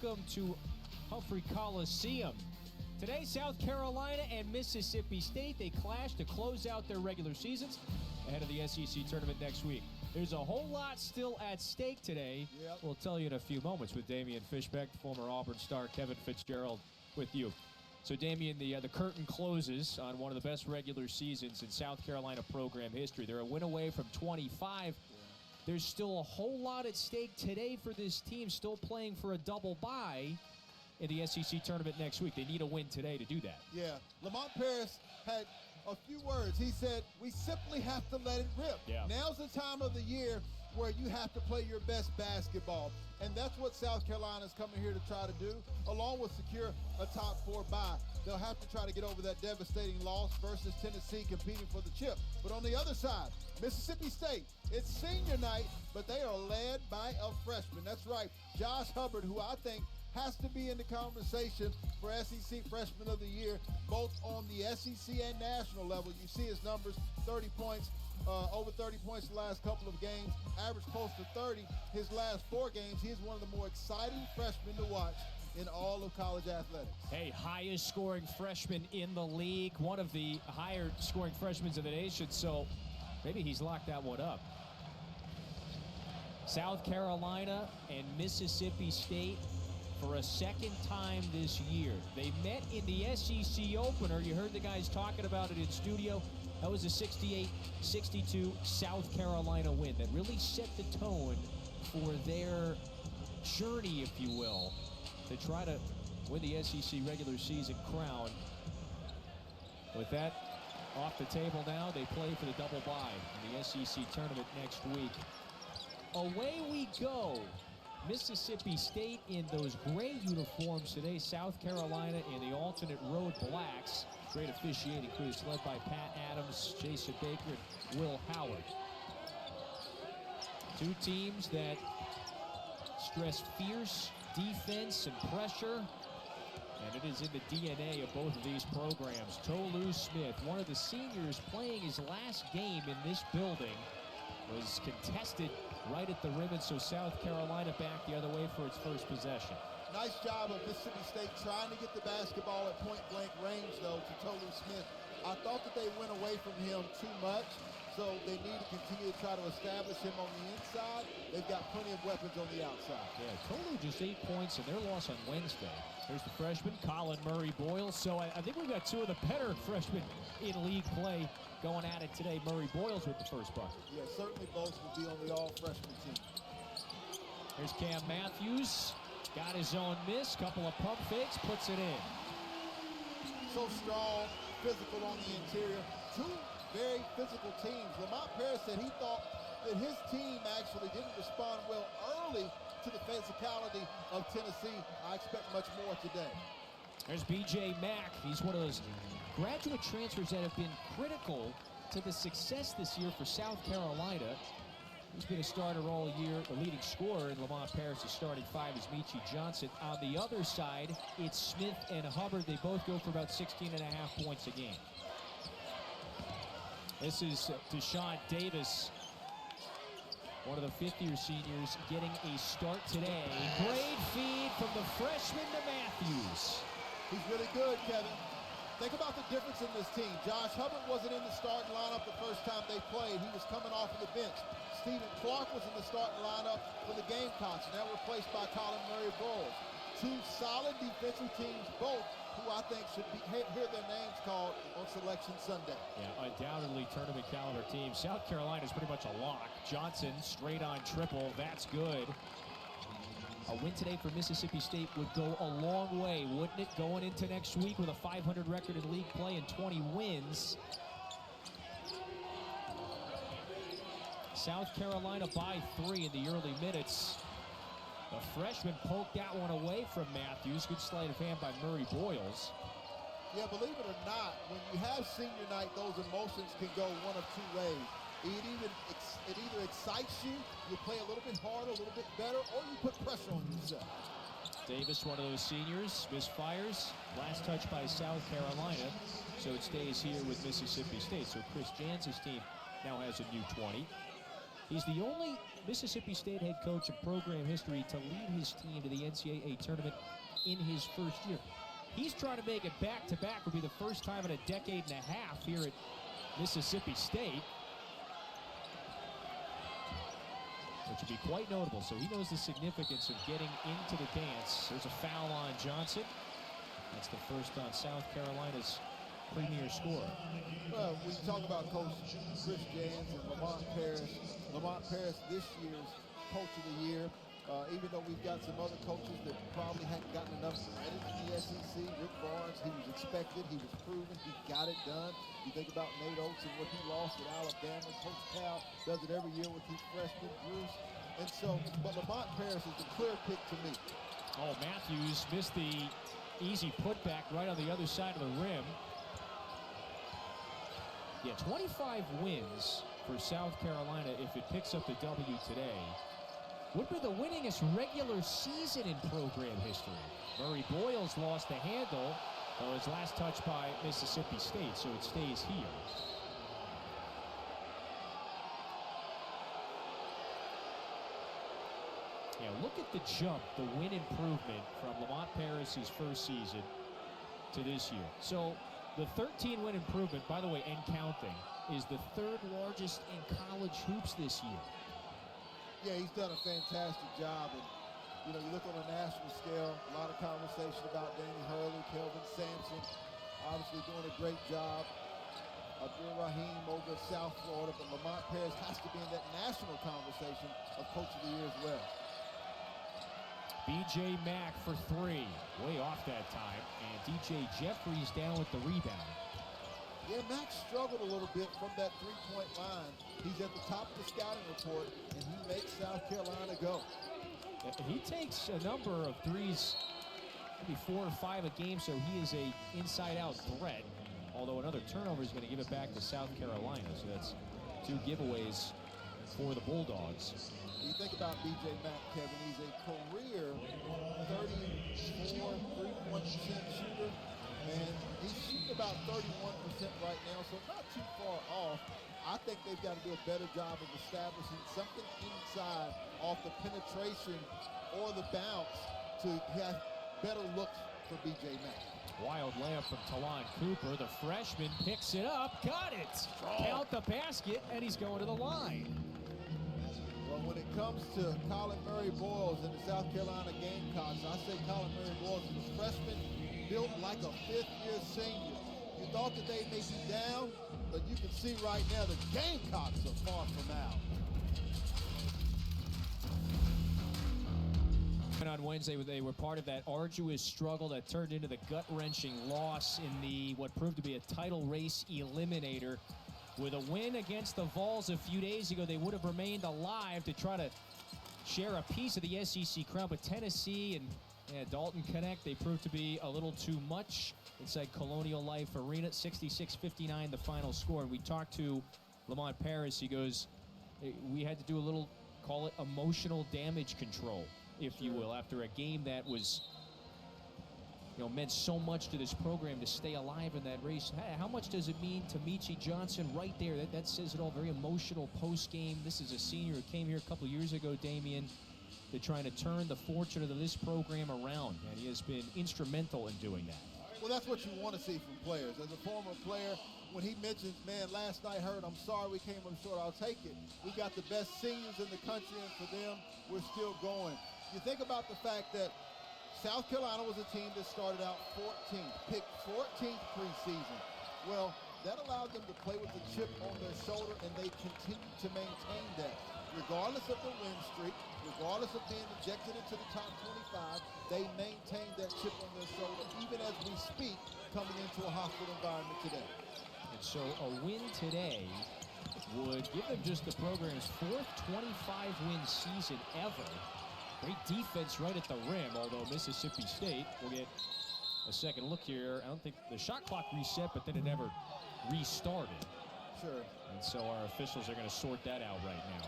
welcome to Humphrey Coliseum. Today, South Carolina and Mississippi State, they clash to close out their regular seasons ahead of the SEC tournament next week. There's a whole lot still at stake today. Yep. We'll tell you in a few moments with Damian Fishbeck, former Auburn star Kevin Fitzgerald with you. So, Damian, the curtain closes on one of the best regular seasons in South Carolina program history. They're a win away from 25. There's still a whole lot at stake today for this team, still playing for a double bye in the SEC tournament next week. They need a win today to do that. Yeah. Lamont Paris had a few words. He said, we simply have to let it rip. Yeah. Now's the time of the year where you have to play your best basketball. And that's what South Carolina's coming here to try to do, along with secure a top 4 bye. They'll have to try to get over that devastating loss versus Tennessee competing for the chip. But on the other side, Mississippi State, it's senior night, but they are led by a freshman. That's right, Josh Hubbard, who I think has to be in the conversation for SEC Freshman of the Year, both on the SEC and national level. You see his numbers, 30 points, over 30 points the last couple of games, average close to 30 his last 4 games. He is one of the more exciting freshmen to watch in all of college athletics. Hey, highest scoring freshman in the league, one of the higher scoring freshmen of the nation, so maybe he's locked that one up. South Carolina and Mississippi State for a second time this year. They met in the SEC opener. You heard the guys talking about it in studio. That was a 68-62 South Carolina win that really set the tone for their journey, if you will, to try to win the SEC regular season crown. With that off the table now, they play for the double bye in the SEC tournament next week. Away we go. Mississippi State in those gray uniforms today. South Carolina in the alternate road blacks. Great officiating crew. It's led by Pat Adams, Jason Baker, and Will Howard. Two teams that stress fierce defense and pressure, and it is in the DNA of both of these programs. Tolu Smith, one of the seniors playing his last game in this building, was contested right at the rim, and so South Carolina back the other way for its first possession. Nice job of Mississippi State trying to get the basketball at point-blank range, though, to Tolu Smith. I thought that they went away from him too much, so they need to continue to try to establish him on the inside. They've got plenty of weapons on the outside. Yeah, Tolu just 8 points in their loss on Wednesday. There's the freshman, Colin Murray-Boyle. So I think we've got two of the better freshmen in league play going at it today. Murray-Boyle's with the first bucket. Yeah, certainly both will be on the all-freshman team. There's Cam Matthews. Got his own miss, couple of pump fakes, puts it in. So strong, physical on the interior. Two very physical teams. Lamont Paris said he thought that his team actually didn't respond well early to the physicality of Tennessee. I expect much more today. There's B.J. Mack. He's one of those graduate transfers that have been critical to the success this year for South Carolina. He's been a starter all year, the leading scorer in Lamont Paris' starting 5 is Meechie Johnson. On the other side, it's Smith and Hubbard. They both go for about 16.5 points a game. This is Deshaun Davis, one of the fifth-year seniors, getting a start today. Great feed from the freshman to Matthews. He's really good, Kevin. Think about the difference in this team. Josh Hubbard wasn't in the starting lineup the first time they played. He was coming off of the bench. Stephen Clark was in the starting lineup for the Gamecocks, now replaced by Colin Murray-Boyle. Two solid defensive teams, both who I think should hear their names called on Selection Sunday. Yeah, undoubtedly tournament caliber team. South Carolina is pretty much a lock. Johnson straight on triple. That's good. A win today for Mississippi State would go a long way, wouldn't it? Going into next week with a 500 record in league play and 20 wins. South Carolina by 3 in the early minutes. The freshman poked that one away from Matthews. Good sleight of hand by Murray-Boyles. Yeah, believe it or not, when you have senior night, those emotions can go one of two ways. It either excites you, you play a little bit harder, a little bit better, or you put pressure on yourself. Davis, one of those seniors, misfires. Last touch by South Carolina, so it stays here with Mississippi State. So Chris Janz's team now has a new 20. He's the only Mississippi State head coach in program history to lead his team to the NCAA tournament in his first year. He's trying to make it back-to-back. Would be the first time in a decade and a half here at Mississippi State, which would be quite notable. So he knows the significance of getting into the dance. There's a foul on Johnson. That's the first on South Carolina's premier scorer. Well, we talk about Coach Chris Jans and Lamont Paris. Lamont Paris, this year's Coach of the Year. Even though we've got some other coaches that probably hadn't gotten enough credit in the SEC. Rick Barnes, he was expected, he was proven, he got it done. You think about Nate Oates and what he lost at Alabama. Coach Cal does it every year with his freshman Bruce. And so, but Lamont Paris is the clear pick to me. Oh, Matthews missed the easy putback right on the other side of the rim. Yeah, 25 wins for South Carolina if it picks up the W today. Would be the winningest regular season in program history. Murray Boyles lost the handle, though his last touch by Mississippi State, so it stays here. Yeah, look at the jump, the win improvement from Lamont Paris' first season to this year. So the 13-win improvement, by the way, and counting, is the third largest in college hoops this year. Yeah, he's done a fantastic job. And, you know, you look on a national scale, a lot of conversation about Danny Hurley, Kelvin Sampson, obviously doing a great job. Abdul Rahim over at South Florida, but Lamont Paris has to be in that national conversation of Coach of the Year as well. B.J. Mack for three. Way off that time. And D.J. Jeffries down with the rebound. Yeah, Mack struggled a little bit from that three-point line. He's at the top of the scouting report, and he makes South Carolina go. He takes a number of threes, maybe 4 or 5 a game, so he is a inside-out threat. Although another turnover is going to give it back to South Carolina, so that's 2 giveaways for the Bulldogs. You think about B.J. Mack, Kevin, he's a career 34 3-point shooter. And he's shooting about 31% right now, so not too far off. I think they've got to do a better job of establishing something inside off the penetration or the bounce to have better looks for B.J. Mack. Wild layup from Talon Cooper. The freshman picks it up. Got it. Count the basket, and he's going to the line. Well, when it comes to Colin Murray Boyles and the South Carolina Gamecocks, I say Colin Murray Boyles is a freshman, built like a fifth-year senior. You thought that they may be down, but you can see right now the Gamecocks are far from out. On Wednesday, they were part of that arduous struggle that turned into the gut-wrenching loss in the what proved to be a title race eliminator. With a win against the Vols a few days ago, they would have remained alive to try to share a piece of the SEC crown, but Tennessee and Dalton Connect, they proved to be a little too much inside Colonial Life Arena. 66-59 the final score. And we talked to Lamont Paris. He goes, we had to do a little, call it emotional damage control, if you will, after a game that was, meant so much to this program to stay alive in that race. How much does it mean to Meechie Johnson right there? That says it all. Very emotional post-game. This is a senior who came here a couple years ago, Damian. They're trying to turn the fortune of this program around, and he has been instrumental in doing that. Well, that's what you want to see from players. As a former player, when he mentions, man, last night hurt, I'm sorry we came up short, I'll take it. We got the best seniors in the country, and for them, we're still going. You think about the fact that South Carolina was a team that started out 14th, picked 14th preseason. Well, that allowed them to play with the chip on their shoulder, and they continue to maintain that. Regardless of the win streak, regardless of being ejected into the top 25, they maintain that chip on their shoulder, even as we speak, coming into a hostile environment today. And so a win today would give them just the program's 4th 25-win season ever. Great defense right at the rim, although Mississippi State will get a second look here. I don't think the shot clock reset, but then it never restarted. Sure. And so our officials are going to sort that out right now.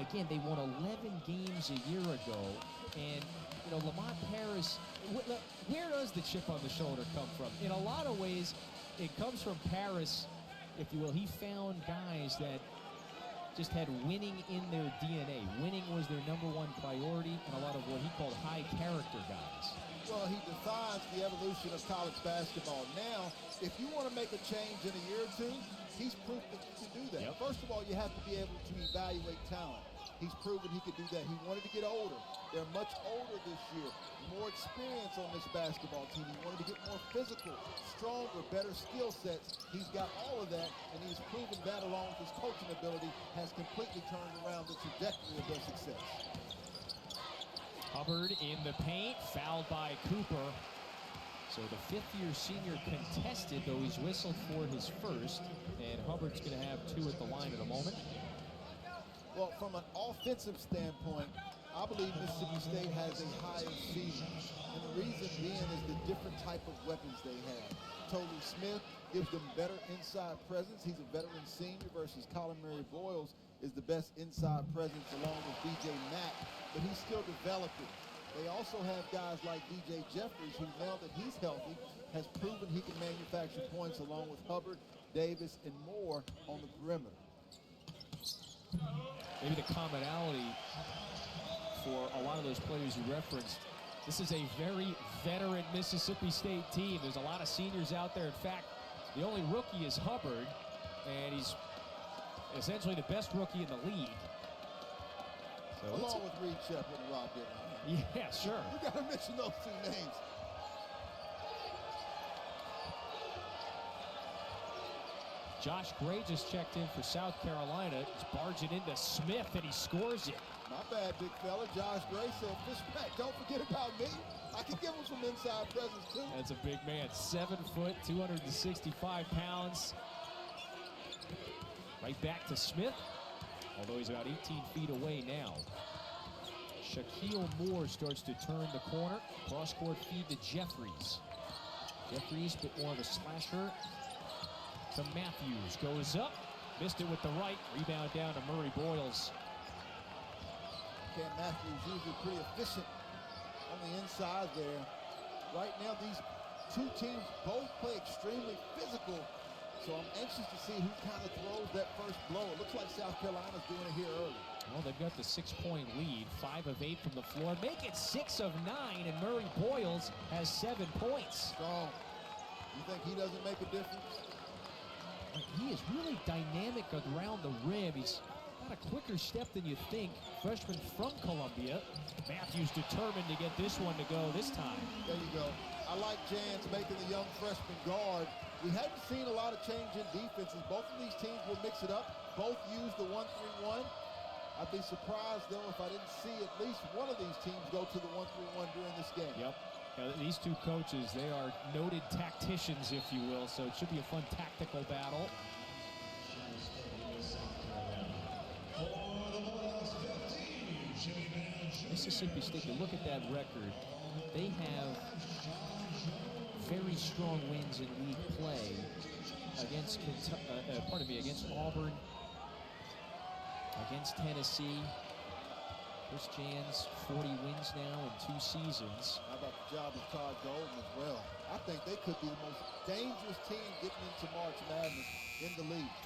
Again, they won 11 games a year ago, and Lamont Paris, where does the chip on the shoulder come from? In a lot of ways, it comes from Paris, if you will. He found guys that just had winning in their DNA. Winning was their #1 priority, and a lot of what he called high character guys. Well, he defines the evolution of college basketball. Now, if you want to make a change in a year or two, he's proved that you can do that. Yep. First of all, you have to be able to evaluate talent. He's proven he could do that. He wanted to get older. They're much older this year. More experience on this basketball team. He wanted to get more physical, stronger, better skill sets. He's got all of that, and he's proven that along with his coaching ability has completely turned around the trajectory of their success. Hubbard in the paint, fouled by Cooper. So the fifth-year senior contested, though he's whistled for his first, and Hubbard's going to have 2 at the line in a moment. Well, from an offensive standpoint, I believe Mississippi State has a higher ceiling. And the reason being is the different type of weapons they have. Tolu Smith gives them better inside presence. He's a veteran senior versus Colin Murray Boyles is the best inside presence along with DJ Mack, but he's still developing. They also have guys like DJ Jeffries, who now that he's healthy, has proven he can manufacture points along with Hubbard, Davis, and Moore on the perimeter. Maybe the commonality for a lot of those players you referenced, this is a very veteran Mississippi State team. There's a lot of seniors out there. In fact, the only rookie is Hubbard, and he's essentially the best rookie in the league. So along with Reed Sheppard and Rob Dillon. Yeah, sure. You got to mention those 2 names. Josh Gray just checked in for South Carolina. He's barging into Smith, and he scores it. My bad, big fella. Josh Gray said, Fishback, don't forget about me. I can give him some inside presence, too. That's a big man. 7 foot, 265 pounds. Right back to Smith, although he's about 18 feet away now. Shaquille Moore starts to turn the corner. Cross-court feed to Jeffries. Jeffries, a bit more of a slasher. To Matthews, goes up, missed it with the right. Rebound down to Murray Boyles. Cam Matthews usually pretty efficient on the inside there. Right now, these 2 teams both play extremely physical, so I'm anxious to see who kind of throws that first blow. It looks like South Carolina's doing it here early. Well, they've got the 6-point lead, 5 of 8 from the floor. Make it 6 of 9, and Murray Boyles has 7 points. Strong. You think he doesn't make a difference? He is really dynamic around the rim. He's got a quicker step than you think. Freshman from Columbia. Matthews determined to get this one to go this time. There you go. I like Jans making the young freshman guard. We hadn't seen a lot of change in defenses. Both of these teams will mix it up. Both use the 1-3-1. I'd be surprised, though, if I didn't see at least one of these teams go to the 1-3-1 during this game. Yep. These 2 coaches, they are noted tacticians, if you will, so it should be a fun tactical battle. Mississippi State, you look at that record, they have very strong wins in league play against against Auburn, against Tennessee. Chris Jans, 40 wins now in 2 seasons. How about the job of Todd Golden as well? I think they could be the most dangerous team getting into March Madness in the league.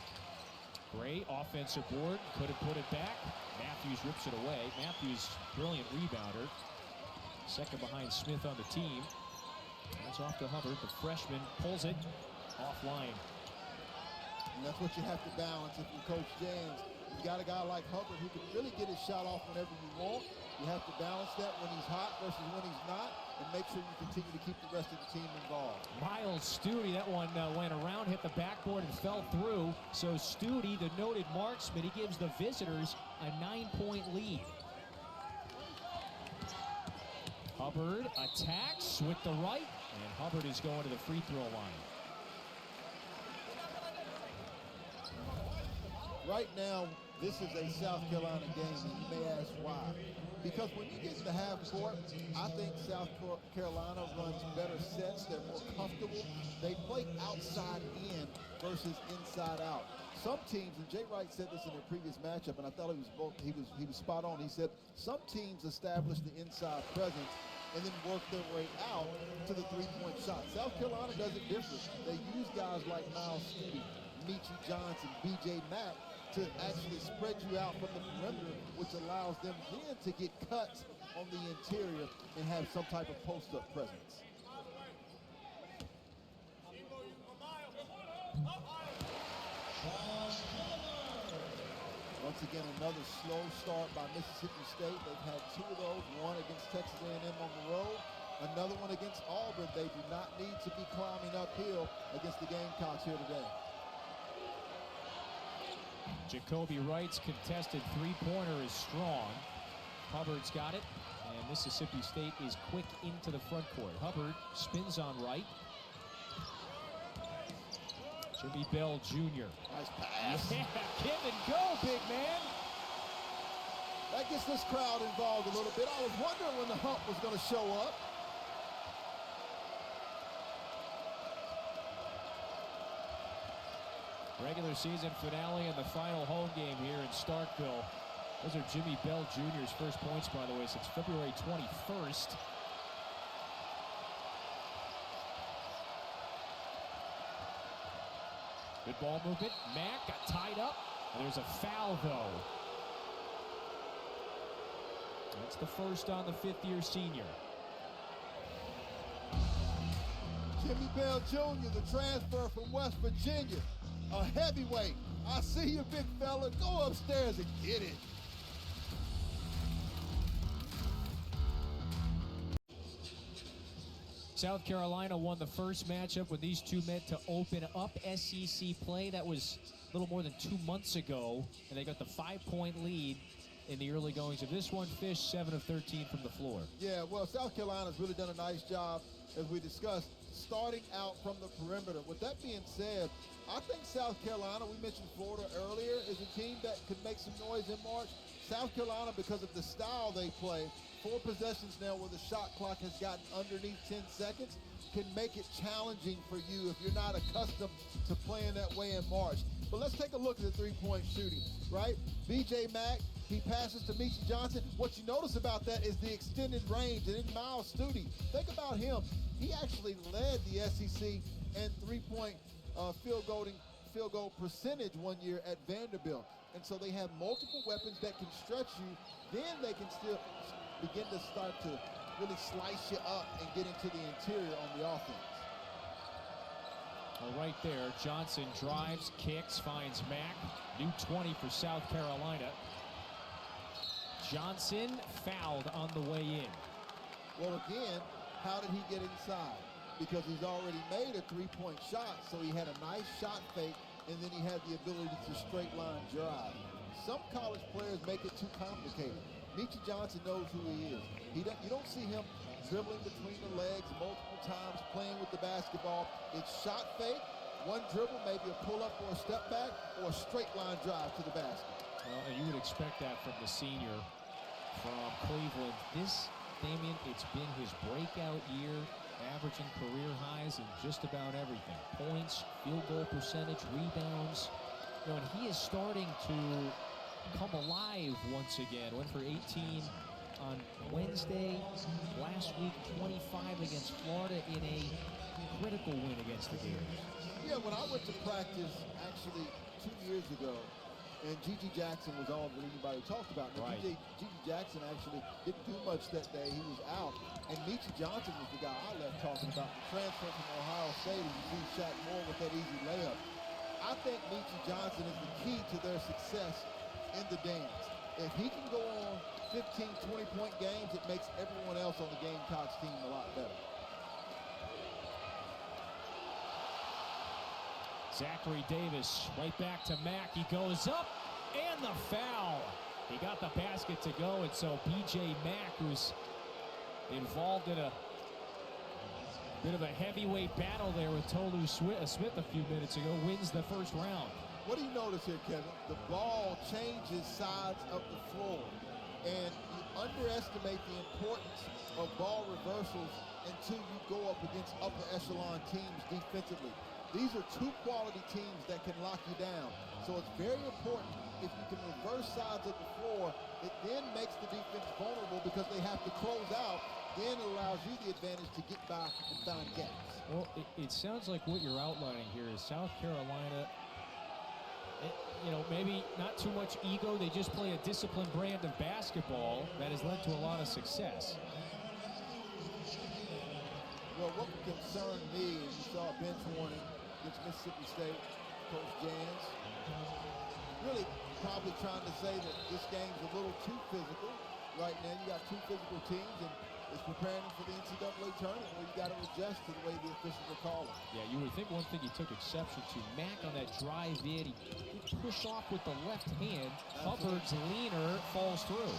Gray, offensive board, couldn't put it back. Matthews rips it away. Matthews, brilliant rebounder. Second behind Smith on the team. That's off to Hubbard. The freshman pulls it offline. And that's what you have to balance if you're Coach Jans. You got a guy like Hubbard who can really get his shot off whenever you want. You have to balance that when he's hot versus when he's not, and make sure you continue to keep the rest of the team involved. Miles Stute, that one went around, hit the backboard, and fell through. So Stute, the noted marksman, he gives the visitors a 9-point lead. Hubbard attacks with the right, and Hubbard is going to the free throw line. Right now, this is a South Carolina game, and you may ask why. Because when you get to half court, I think South Carolina runs better sets. They're more comfortable. They play outside in versus inside out. Some teams, and Jay Wright said this in their previous matchup, and I thought he was spot on. He said some teams establish the inside presence and then work their way out to the three-point shot. South Carolina does it different. They use guys like Miles Stute, Meechie Johnson, B.J. Mack to actually spread you out from the perimeter, which allows them then to get cuts on the interior and have some type of post-up presence. Once again, another slow start by Mississippi State. They've had 2 of those, one against Texas A&M on the road, another one against Auburn. They do not need to be climbing uphill against the Gamecocks here today. Jacoby Wright's contested three-pointer is strong. Hubbard's got it, and Mississippi State is quick into the front court. Hubbard spins on Wright. Jimmy Bell Jr. Nice pass. Yeah, give and go, big man. That gets this crowd involved a little bit. I was wondering when the hump was going to show up. Regular season finale and the final home game here in Starkville. Those are Jimmy Bell Jr.'s first points, by the way, since February 21st. Good ball movement. Mack got tied up. And there's a foul, though. That's the first on the fifth-year senior. Jimmy Bell Jr., the transfer from West Virginia, a heavyweight. I see you, big fella. Go upstairs and get it. South Carolina won the first matchup when these two met to open up SEC play. That was a little more than 2 months ago, and they got the 5-point lead in the early goings of this one. Fish 7 of 13 from the floor. Yeah, well, South Carolina's really done a nice job, as we discussed, starting out from the perimeter. With that being said, I think South Carolina, we mentioned Florida earlier, is a team that could make some noise in March. South Carolina, because of the style they play, 4 possessions now where the shot clock has gotten underneath 10 seconds, can make it challenging for you if you're not accustomed to playing that way in March. But let's take a look at the three-point shooting, right? B.J. Mack, he passes to Meechie Johnson. What you notice about that is the extended range. And then Miles Stute, think about him. He actually led the SEC in three-point field goal percentage one year at Vanderbilt. And so they have multiple weapons that can stretch you. Then they can still begin to start to really slice you up and get into the interior on the offense. Well, right there, Johnson drives, kicks, finds Mack. New 20 for South Carolina. Johnson fouled on the way in. Well, again, how did he get inside? Because he's already made a three-point shot, so he had a nice shot fake, and then he had the ability to straight line drive. Some college players make it too complicated. Meechie Johnson knows who he is. You don't see him dribbling between the legs multiple times, playing with the basketball. It's shot fake, one dribble, maybe a pull-up or a step back, or a straight line drive to the basket. Well, you would expect that from the senior from Cleveland. This, Damian, it's been his breakout year, averaging career highs in just about everything. Points, field goal percentage, rebounds. You know, and he is starting to come alive once again. Went for 18 on Wednesday. Last week, 25 against Florida in a critical win against the Gators. Yeah, when I went to practice, actually 2 years ago, and Gigi Jackson was all that anybody talked about. Now, Right. Gigi Jackson actually didn't do much that day. He was out. And Meechie Johnson was the guy I left talking about. The transfer from Ohio State, and you see Shaq Moore with that easy layup. I think Meechie Johnson is the key to their success in the dance. If he can go on 15, 20-point games, it makes everyone else on the Gamecocks team a lot better. Zachary Davis right back to Mack. He goes up and the foul. He got the basket to go, and so B.J. Mack, who's involved in a bit of a heavyweight battle there with Tolu Smith a few minutes ago, wins the first round. What do you notice here, Kevin? The ball changes sides of the floor, and you underestimate the importance of ball reversals until you go up against upper echelon teams defensively. These are two quality teams that can lock you down. So it's very important if you can reverse sides of the floor. It then makes the defense vulnerable because they have to close out. Then it allows you the advantage to get by and find gaps. Well, it sounds like what you're outlining here is South Carolina You know, maybe not too much ego. They just play a disciplined brand of basketball that has led to a lot of success. Well, what would concern me, and you saw a bench warning against Mississippi State, Coach Jans, really probably trying to say that this game's a little too physical right now. You got two physical teams, and it's preparing them for the NCAA tournament where you got to adjust to the way the officials are calling. Yeah, you would think one thing he took exception to. Mack on that drive in, he pushed off with the left hand. Hubbard's leaner falls through.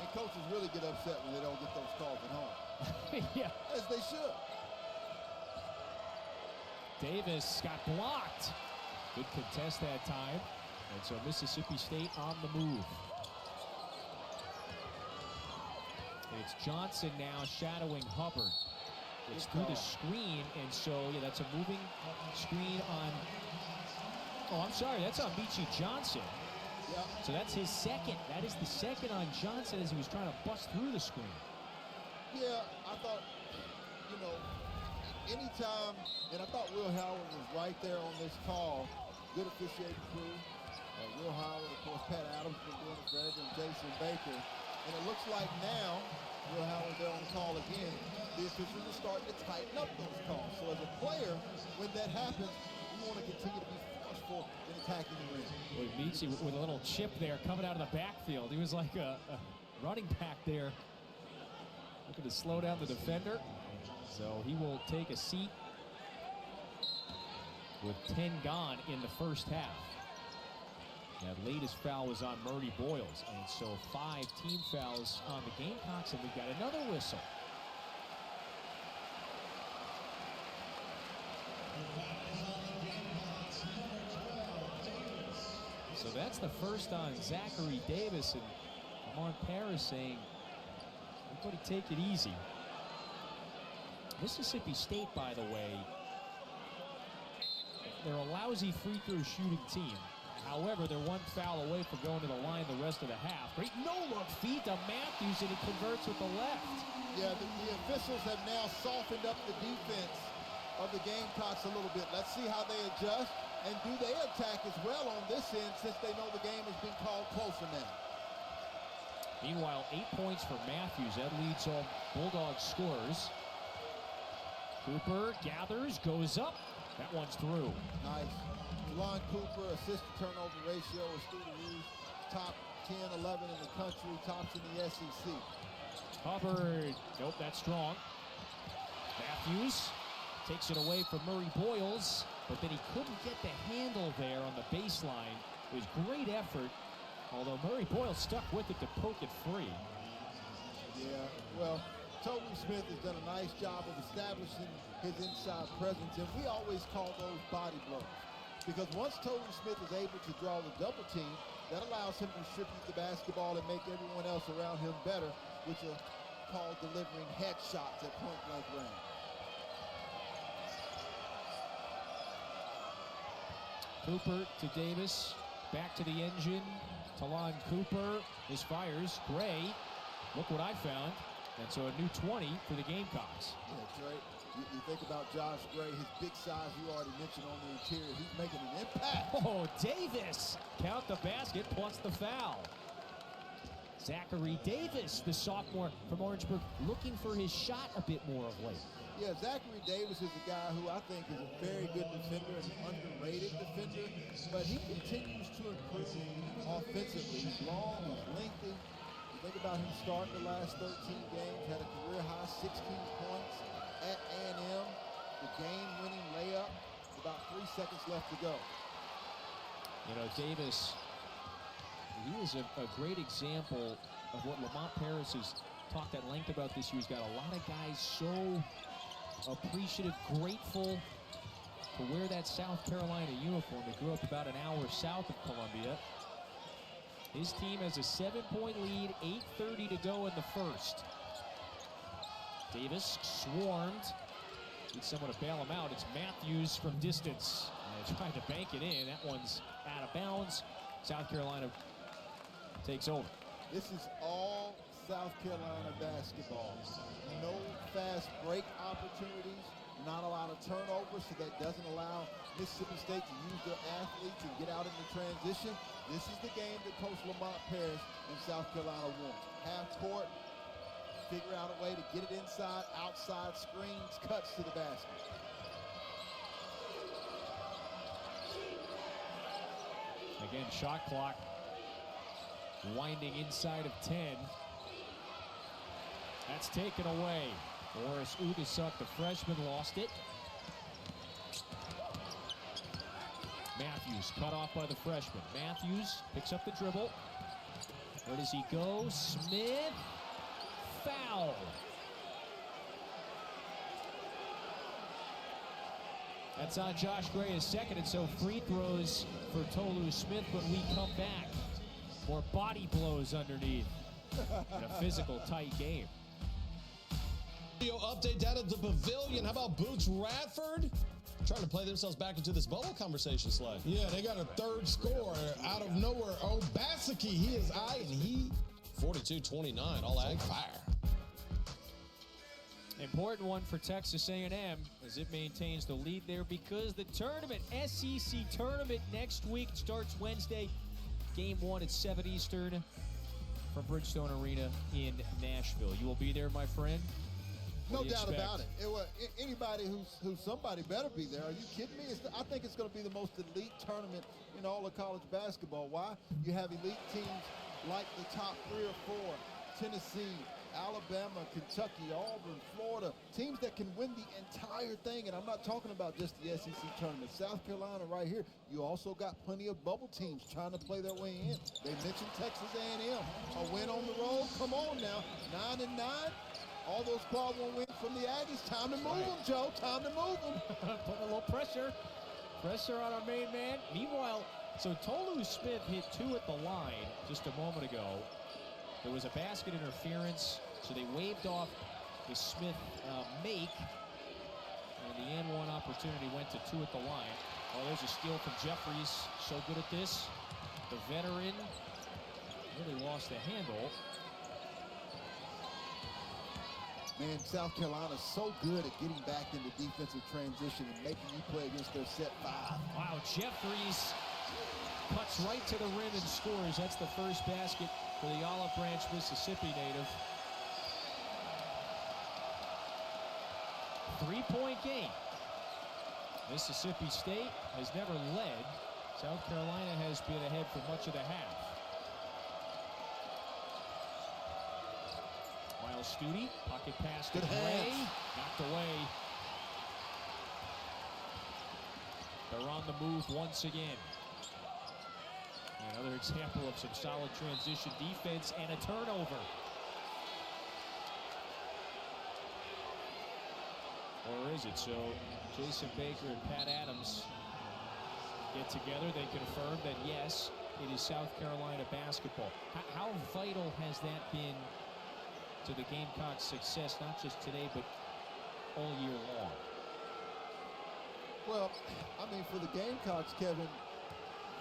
And coaches really get upset when they don't get those calls at home. Yeah. As they should. Davis got blocked. Good contest that time. And so Mississippi State on the move. It's Johnson now shadowing Hubbard. It's through the screen, and so, yeah, that's a moving screen on... Oh, I'm sorry, that's on Meechie Johnson. Yeah. So that's his second. That is the second on Johnson as he was trying to bust through the screen. Yeah, I thought, you know, anytime, and I thought Will Howard was right there on this call. Good officiating crew. Will Howard, of course, Pat Adams been doing it forever, and Jason Baker. And it looks like now, Will Howard there on the call again, the officials are starting to tighten up those calls. So as a player, when that happens, you want to continue to be forceful in attacking the rim. Well, Meechie with a little chip there coming out of the backfield. He was like a running back there, looking to slow down the defender. So he will take a seat with 10 gone in the first half. That latest foul was on Murray Boyles, and so 5 team fouls on the Gamecocks, and we've got another whistle. So that's the first on Zachary Davis, and Lamont Paris saying, everybody take it easy. Mississippi State, by the way, they're a lousy free throw shooting team. However, they're 1 foul away from going to the line the rest of the half. Great no-look feed to Matthews, and he converts with the left. Yeah, the officials have now softened up the defense of the Gamecocks a little bit. Let's see how they adjust, and do they attack as well on this end since they know the game has been called closer now. Meanwhile, 8 points for Matthews. That leads all Bulldogs scorers. Cooper gathers, goes up. That one's through. Nice. Jelon Cooper, assist-to-turnover ratio is through the roof. Top 10, 11 in the country, tops in the SEC. Hubbard, nope, that's strong. Matthews takes it away from Murray Boyles, but then he couldn't get the handle there on the baseline. It was great effort, although Murray Boyles stuck with it to poke it free. Yeah, well, Toby Smith has done a nice job of establishing his inside presence, and we always call those body blows. Because once Toby Smith is able to draw the double team, that allows him to distribute the basketball and make everyone else around him better, which are called delivering headshots at point-blank range. Cooper to Davis, back to the engine. Talon Cooper, his fires. Gray, look what I found. And so a new 20 for the Gamecocks. Yeah, Trey, you think about Josh Gray, his big size you already mentioned on the interior. He's making an impact. Oh, Davis! Count the basket plus the foul. Zachary Davis, the sophomore from Orangeburg, looking for his shot a bit more of late. Yeah, Zachary Davis is a guy who I think is a very good defender, an underrated defender, but he continues to improve offensively. He's long, he's lengthy. You think about him starting the last 13 games, had a career-high 16 points at A&M, the game-winning layup, about 3 seconds left to go. You know, Davis, he is a great example of what Lamont Paris has talked at length about this year. He's got a lot of guys so appreciative, grateful to wear that South Carolina uniform. They grew up about an hour south of Columbia. His team has a 7-point lead, 8:30 to go in the first. Davis swarmed. Need someone to bail him out. It's Matthews from distance. And tried to bank it in. That one's out of bounds. South Carolina takes over. This is all South Carolina basketball. No fast break opportunities, not a lot of turnovers, so that doesn't allow Mississippi State to use their athletes and get out in the transition. This is the game that Coach Lamont Paris in South Carolina wants. Half court, figure out a way to get it inside, outside screens, cuts to the basket. Again, shot clock winding inside of 10. That's taken away. Morris Ugasuk, the freshman, lost it. Matthews cut off by the freshman. Matthews picks up the dribble. Where does he go? Smith. Foul. That's on Josh Gray, his second, and so free throws for Tolu Smith when we come back. More body blows underneath in a physical, tight game. Update down at the Pavilion. How about Boots Radford? Trying to play themselves back into this bubble conversation, Slay. Yeah, they got a third score out of nowhere. Oh, Basicki, he is eyeing. He 42-29, all ag fire. Important one for Texas A&M as it maintains the lead there because the tournament, SEC tournament next week starts Wednesday. Game 1 at 7 Eastern from Bridgestone Arena in Nashville. You will be there, my friend? No doubt about it. Anybody who's somebody better be there. Are you kidding me? I think it's going to be the most elite tournament in all of college basketball. Why? You have elite teams like the top 3 or 4, Tennessee, Alabama, Kentucky, Auburn, Florida, teams that can win the entire thing. And I'm not talking about just the SEC tournament. South Carolina right here. You also got plenty of bubble teams trying to play their way in. They mentioned Texas A&M. A win on the road. Come on now. 9-9. All those quad one wins from the Aggies. Time to move them, Joe. Time to move them. Put a little pressure. Pressure on our main man. Meanwhile, so Tolu Smith hit 2 at the line just a moment ago. There was a basket interference, so they waved off the Smith make. And the N1 opportunity went to 2 at the line. Oh, there's a steal from Jeffries. So good at this. The veteran really lost the handle. Man, South Carolina's so good at getting back into defensive transition and making you play against their set 5. Wow, Jeffries cuts right to the rim and scores. That's the first basket for the Olive Branch, Mississippi native. 3-point game. Mississippi State has never led. South Carolina has been ahead for much of the half. Miles Stute, pocket pass to Gray, knocked away. They're on the move once again. Another example of some solid transition defense and a turnover. Or is it? So Jason Baker and Pat Adams get together. They confirm that, yes, it is South Carolina basketball. How vital has that been to the Gamecocks' success, not just today, but all year long? Well, I mean, for the Gamecocks, Kevin,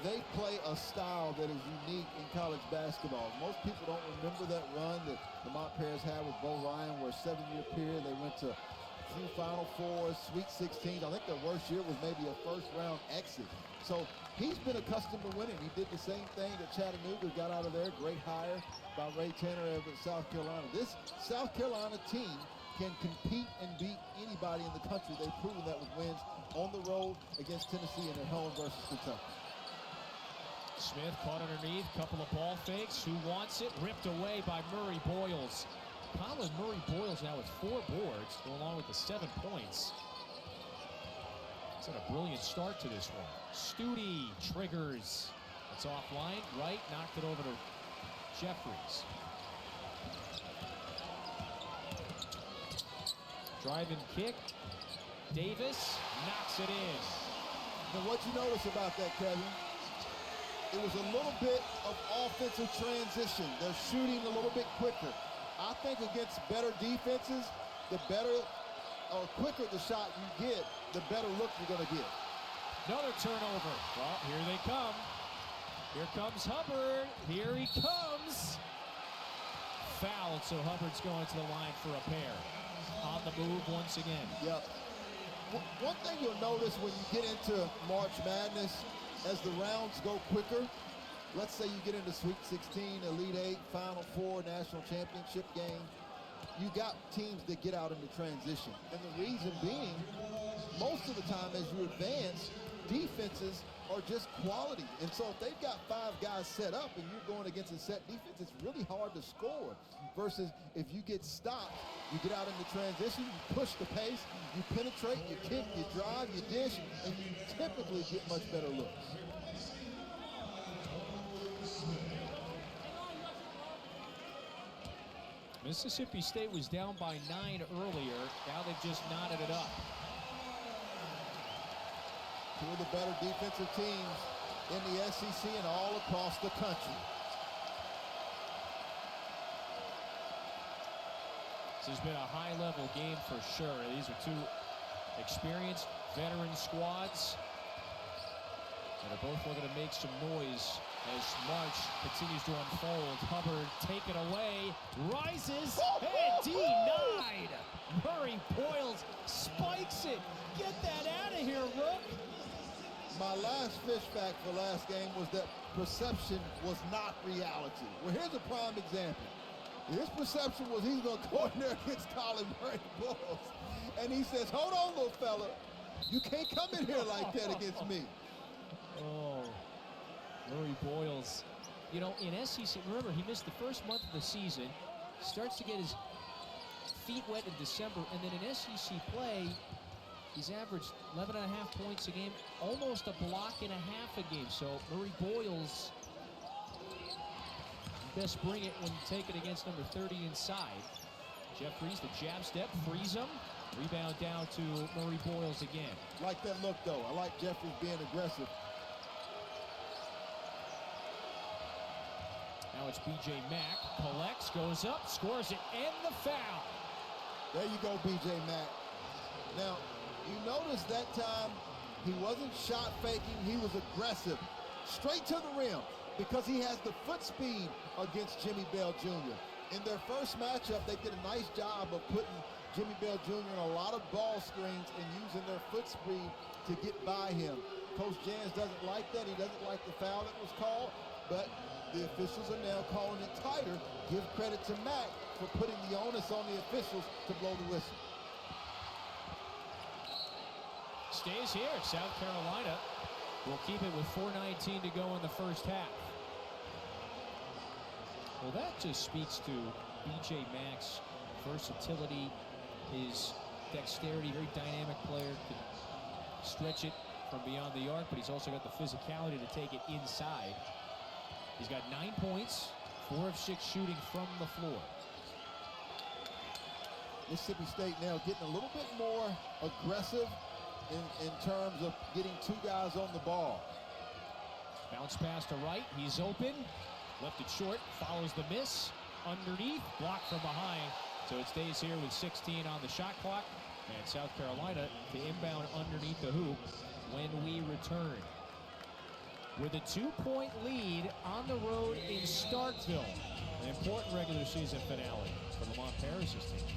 they play a style that is unique in college basketball. Most people don't remember that run that Lamont Paris had with Bo Ryan, where a 7-year period they went to a few Final Fours, Sweet 16. I think their worst year was maybe a first-round exit. So he's been accustomed to winning. He did the same thing that Chattanooga got out of there. Great hire by Ray Tanner of South Carolina. This South Carolina team can compete and beat anybody in the country. They've proven that with wins on the road against Tennessee and at home versus Kentucky. Smith caught underneath, couple of ball fakes. Who wants it? Ripped away by Murray Boyles. Colin Murray Boyles now with 4 boards, along with the 7 points. It's had a brilliant start to this one. Stute triggers. It's offline, right, knocked it over to Jeffries. Drive and kick. Davis knocks it in. Now what you notice about that, Kevin, it was a little bit of offensive transition. They're shooting a little bit quicker. I think against better defenses, the better or quicker the shot you get, the better look you're going to get. Another turnover. Well, here they come. Here comes Hubbard. Here he comes. Fouled, so Hubbard's going to the line for a pair. On the move once again. Yep. One thing you'll notice when you get into March Madness, as the rounds go quicker, let's say you get into Sweet 16, Elite 8, Final Four, National Championship game, you got teams that get out into transition. And the reason being, most of the time as you advance, defenses are just quality. And so if they've got 5 guys set up and you're going against a set defense, it's really hard to score. Versus if you get stopped, you get out into transition, you push the pace, you penetrate, you kick, you drive, you dish, and you typically get much better looks. Mississippi State was down by 9 earlier. Now they've just knotted it up. Two of the better defensive teams in the SEC and all across the country. This has been a high-level game for sure. These are two experienced veteran squads that are both looking to make some noise as March continues to unfold. Hubbard taken away, rises, and denied. Murray Boyles spikes it. Get that out of here, Rook. My last fish fact for last game was that perception was not reality. Well, here's a prime example. His perception was he's going to go in there against Colin Murray Boyles. And he says, hold on, little fella. You can't come in here like that against me. Oh, Murray Boyles. You know, in SEC, remember, he missed the first month of the season, starts to get his feet wet in December, and then in SEC play, he's averaged 11.5 points a game, almost a block and a half a game. So Murray Boyles, best bring it when you take it against number 30 inside. Jeffries, the jab step, frees him. Rebound down to Murray Boyles again. Like that look, though. I like Jeffries being aggressive. Now it's B.J. Mack. Collects, goes up, scores it, and the foul. There you go, B.J. Mack. Now, you notice that time he wasn't shot faking. He was aggressive. Straight to the rim because he has the foot speed against Jimmy Bell Jr. In their first matchup, they did a nice job of putting Jimmy Bell Jr. in a lot of ball screens and using their foot speed to get by him. Coach Jans doesn't like that. He doesn't like the foul that was called, but the officials are now calling it tighter. Give credit to Mack for putting the onus on the officials to blow the whistle. Stays here. South Carolina will keep it with 4:19 to go in the first half. Well, that just speaks to B.J. Mack's versatility, his dexterity, very dynamic player, can stretch it from beyond the arc, but he's also got the physicality to take it inside. He's got 9 points, 4 of 6 shooting from the floor. Mississippi State now getting a little bit more aggressive in terms of getting 2 guys on the ball. Bounce pass to right, he's open, left it short, follows the miss, underneath, blocked from behind. So it stays here with 16 on the shot clock, and South Carolina to inbound underneath the hoop when we return. With a 2-point lead on the road in Starkville, an important regular season finale for Lamont Paris' team.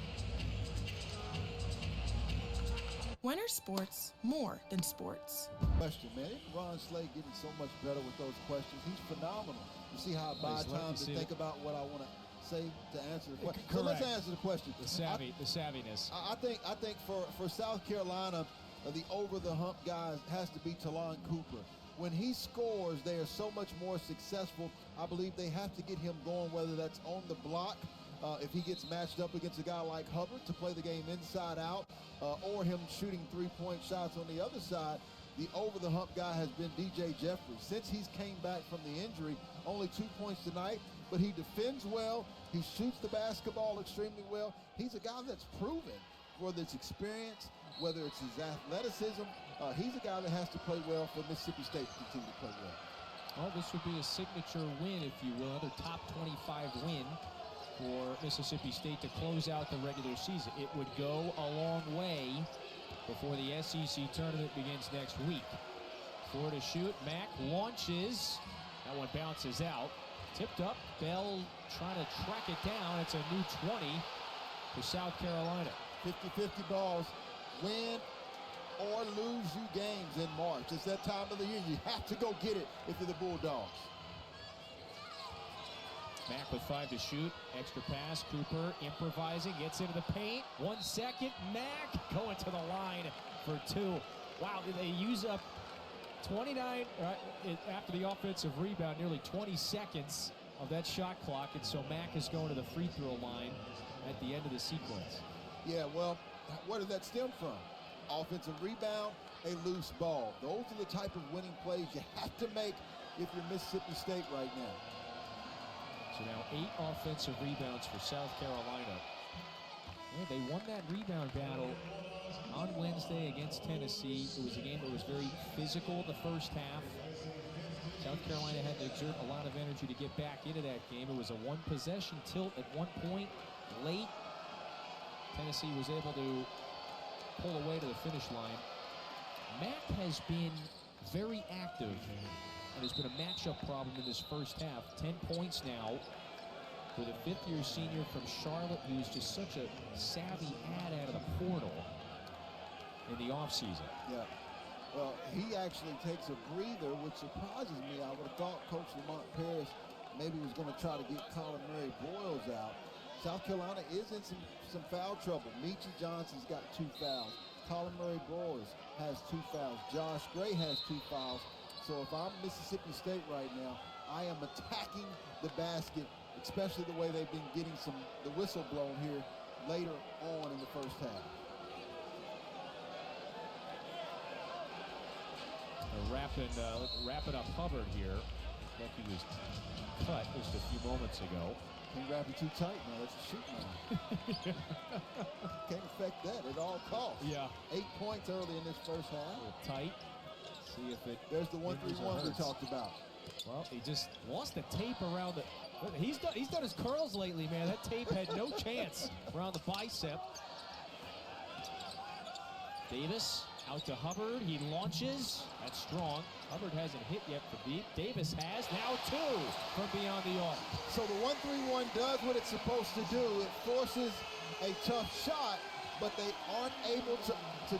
Winter sports, more than sports. Question, man. Isn't Ron Slade getting so much better with those questions? He's phenomenal. You see how I buy time to think about what I want to say to answer the question. So let's answer the question. The savviness. I think for South Carolina, the over-the-hump guys has to be Talon Cooper. When he scores, they are so much more successful. I believe they have to get him going, whether that's on the block, if he gets matched up against a guy like Hubbard to play the game inside out, or him shooting 3-point shots on the other side. The over-the-hump guy has been DJ Jeffries. Since he's came back from the injury, only 2 points tonight, but he defends well. He shoots the basketball extremely well. He's a guy that's proven, whether it's experience, whether it's his athleticism, he's a guy that has to play well for Mississippi State to continue to play well. Well, this would be a signature win, if you will, another top 25 win for Mississippi State to close out the regular season. It would go a long way before the SEC tournament begins next week. 4 to shoot. Mack launches. That one bounces out. Tipped up. Bell trying to track it down. It's a new 20 for South Carolina. 50-50 balls. Win or lose you games in March. It's that time of the year. You have to go get it if you're the Bulldogs. Mack with 5 to shoot. Extra pass. Cooper improvising. Gets into the paint. 1 second. Mack going to the line for 2. Wow, they use up 29 after the offensive rebound, nearly 20 seconds of that shot clock. And so Mack is going to the free throw line at the end of the sequence. Yeah, well, where did that stem from? Offensive rebound, a loose ball. Those are the type of winning plays you have to make if you're Mississippi State right now. So now 8 offensive rebounds for South Carolina. Yeah, they won that rebound battle on Wednesday against Tennessee. It was a game that was very physical the first half. South Carolina had to exert a lot of energy to get back into that game. It was a 1-possession tilt at one point late. Tennessee was able to pull away to the finish line. Mack has been very active, and there's been a matchup problem in this first half. 10 points now for the 5th-year senior from Charlotte, who's just such a savvy add out of the portal in the offseason. Yeah. Well, he actually takes a breather, which surprises me. I would have thought Coach Lamont Paris maybe was going to try to get Colin Murray Boyles out. South Carolina is in some foul trouble. Meechie Johnson's got 2 fouls. Colin Murray Boyles has 2 fouls. Josh Gray has 2 fouls. So if I'm Mississippi State right now, I am attacking the basket, especially the way they've been getting the whistle blown here later on in the first half. Wrapping up Hubbard here. Like he was cut just a few moments ago. Can't wrap it too tight, man. That's a shoot now. Can't affect that at all costs. Yeah. 8 points early in this first half. A little tight. See if it. There's the 1-3-1 we talked about. Well, he just lost the tape around the. He's done his curls lately, man. That tape had no chance around the bicep. Davis out to Hubbard. He launches. That's strong. Hubbard hasn't hit yet for deep. Davis has. Now 2 from beyond the arc. So the 1-3-1 does what it's supposed to do. It forces a tough shot, but they aren't able to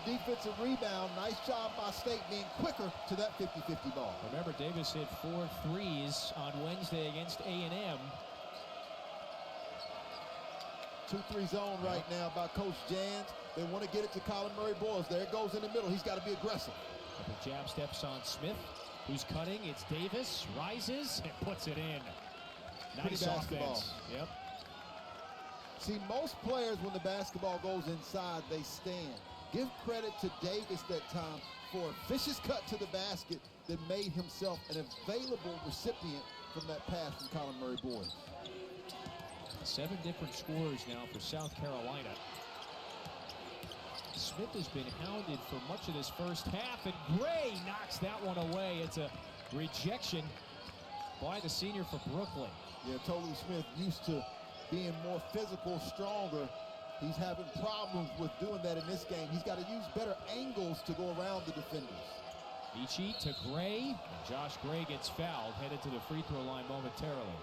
defensive rebound. Nice job by State being quicker to that 50-50 ball. Remember, Davis hit 4 threes on Wednesday against A&M. 2-3 zone right now by Coach Jans. They want to get it to Colin Murray Boyles. There it goes in the middle. He's got to be aggressive. Couple jab steps on Smith, who's cutting. It's Davis, rises, and puts it in. Nice offense. Yep. See, most players, when the basketball goes inside, they stand. Give credit to Davis that time for a vicious cut to the basket that made himself an available recipient from that pass from Colin Murray Boyles. 7 different scorers now for South Carolina. Smith has been hounded for much of this first half, and Gray knocks that one away. It's a rejection by the senior from Brooklyn. Yeah, Tolu Smith used to being more physical, stronger. He's having problems with doing that in this game. He's got to use better angles to go around the defenders. Meechie to Gray. And Josh Gray gets fouled, headed to the free throw line momentarily.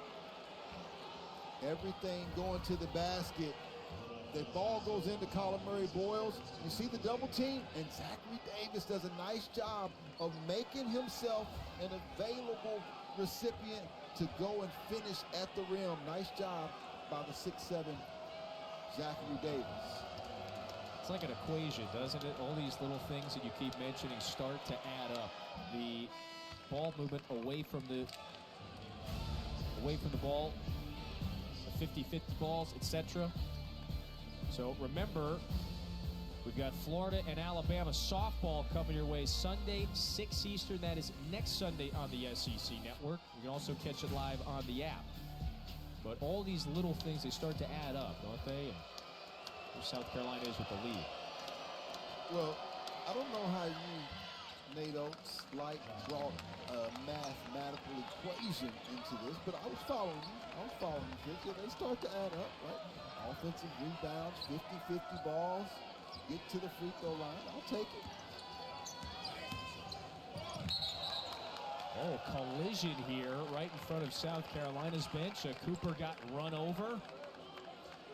Everything going to the basket. The ball goes into Colin Murray Boyles. You see the double team, and Zachary Davis does a nice job of making himself an available recipient to go and finish at the rim. Nice job by the 6'7" Zachary Davis. It's like an equation, doesn't it? All these little things that you keep mentioning start to add up. The ball movement away from the ball, the 50-50 balls, etc. So remember, we've got Florida and Alabama softball coming your way Sunday, 6 Eastern. That is next Sunday on the SEC Network. You can also catch it live on the app. But all these little things, they start to add up, don't they? And where South Carolina is with the lead. Well, I don't know how you, Nate Oates, brought a mathematical equation into this, but I was following you. Yeah, they start to add up, right? Offensive rebounds, 50-50 balls, get to the free throw line. I'll take it. Oh, collision here right in front of South Carolina's bench. Cooper got run over.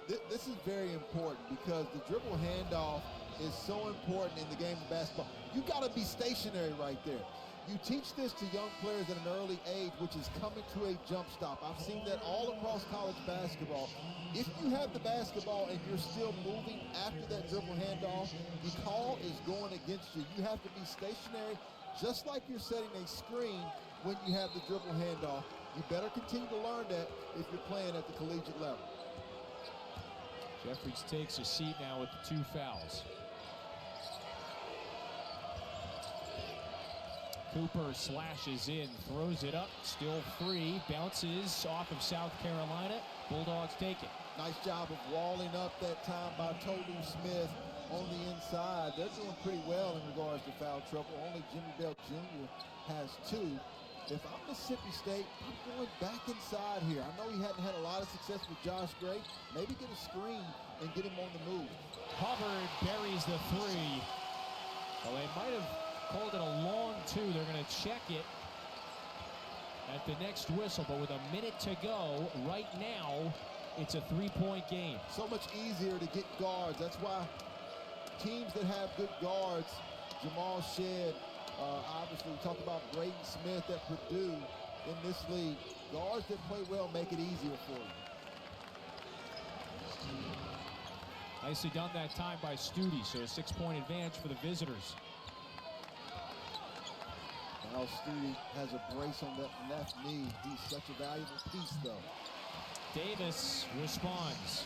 This is very important because the dribble handoff is so important in the game of basketball. You got to be stationary right there. You teach this to young players at an early age, which is coming to a jump stop. I've seen that all across college basketball. If you have the basketball and you're still moving after that dribble handoff, the call is going against you. You have to be stationary, just like you're setting a screen when you have the dribble handoff. You better continue to learn that if you're playing at the collegiate level. Jeffries takes a seat now with the 2 fouls. Cooper slashes in, throws it up, still free, bounces off of South Carolina. Bulldogs take it. Nice job of walling up that time by Tolu Smith on the inside. They're doing pretty well in regards to foul trouble. Only Jimmy Bell Jr. has 2. If I'm Mississippi State, I'm going back inside here. I know he hadn't had a lot of success with Josh Gray. Maybe get a screen and get him on the move. Hubbard buries the 3. Well, they might have called it a long 2. They're going to check it at the next whistle, but with a minute to go, right now, it's a 3-point game. So much easier to get guards. That's why teams that have good guards, Jamal Shead, obviously we talked about Braden Smith at Purdue in this league. Guards that play well make it easier for you. Nicely done that time by Stute, so a 6-point advantage for the visitors. Now Stute has a brace on that left knee. He's such a valuable piece, though. Davis responds.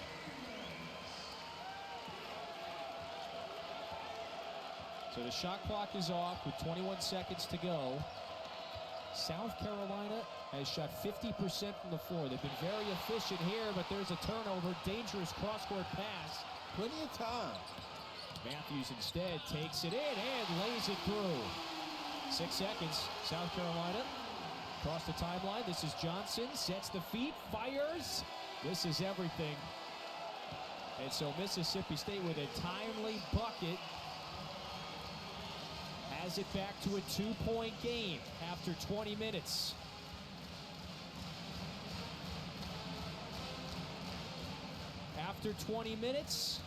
So the shot clock is off with 21 seconds to go. South Carolina has shot 50% from the floor. They've been very efficient here, but there's a turnover. Dangerous cross-court pass. Plenty of time. Matthews instead takes it in and lays it through. 6 seconds. South Carolina across the timeline. This is Johnson. Sets the feet. Fires. This is everything. And so Mississippi State with a timely bucket has it back to a 2-point game after 20 minutes. After 20 minutes,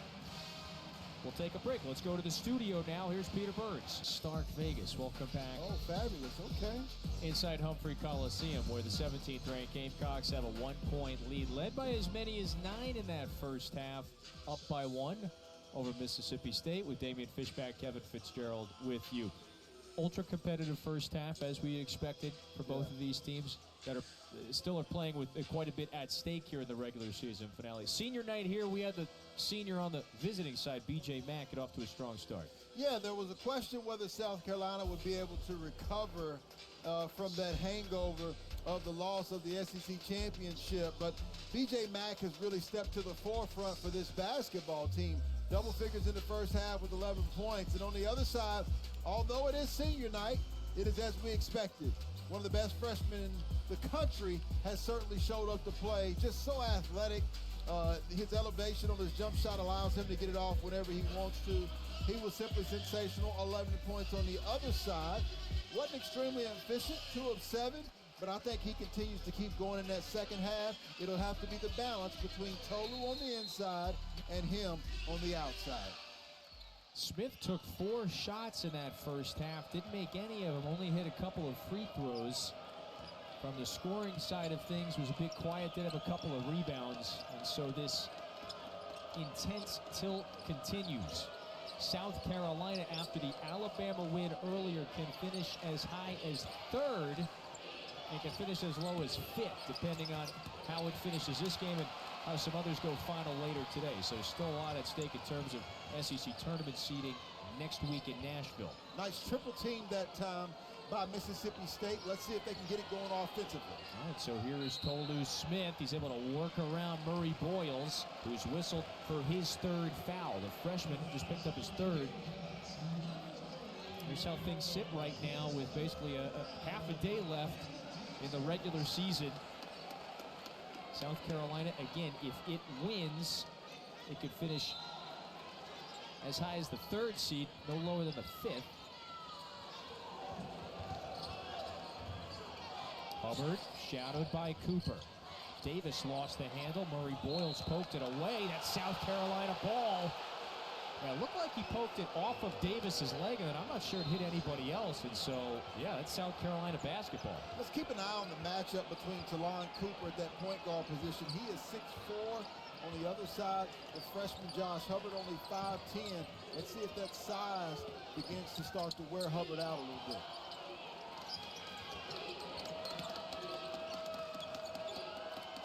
we'll take a break. Let's go to the studio now. Here's Peter Burns. Stark Vegas. Welcome back. Oh, fabulous. Okay. Inside Humphrey Coliseum, where the 17th ranked Gamecocks have a 1-point lead, led by as many as 9 in that first half, up by 1 over Mississippi State with Damian Fishback, Kevin Fitzgerald with you. Ultra competitive first half, as we expected for both of these teams that are still playing with quite a bit at stake here in the regular season finale. Senior night here, we had the senior on the visiting side, B.J. Mack, get off to a strong start. Yeah, there was a question whether South Carolina would be able to recover from that hangover of the loss of the SEC championship, but B.J. Mack has really stepped to the forefront for this basketball team. Double figures in the first half with 11 points, and on the other side, although it is senior night, it is as we expected. One of the best freshmen in the country has certainly showed up to play. Just so athletic. His elevation on his jump shot allows him to get it off whenever he wants to. He was simply sensational. 11 points on the other side. Wasn't extremely efficient, 2 of 7, but I think he continues to keep going in that second half. It'll have to be the balance between Tolu on the inside and him on the outside. Smith took 4 shots in that first half, didn't make any of them, only hit a couple of free throws. From the scoring side of things, was a bit quiet, did have a couple of rebounds, and so this intense tilt continues. South Carolina, after the Alabama win earlier, can finish as high as 3rd and can finish as low as 5th, depending on how it finishes this game and how some others go final later today. So still a lot at stake in terms of SEC tournament seeding next week in Nashville. Nice triple team that time by Mississippi State. Let's see if they can get it going offensively. All right, so here is Tolu Smith. He's able to work around Murray Boyles, who's whistled for his 3rd foul. The freshman just picked up his 3rd. Here's how things sit right now with basically a half a day left in the regular season. South Carolina, again, if it wins, it could finish as high as the 3rd seed, no lower than the 5th. Hubbard, shadowed by Cooper. Davis lost the handle. Murray Boyles poked it away. That's South Carolina ball. Yeah, it looked like he poked it off of Davis's leg, and I'm not sure it hit anybody else. And so, yeah, that's South Carolina basketball. Let's keep an eye on the matchup between Talon Cooper at that point guard position. He is 6'4". On the other side, the freshman Josh Hubbard, only 5'10". Let's see if that size begins to start to wear Hubbard out a little bit.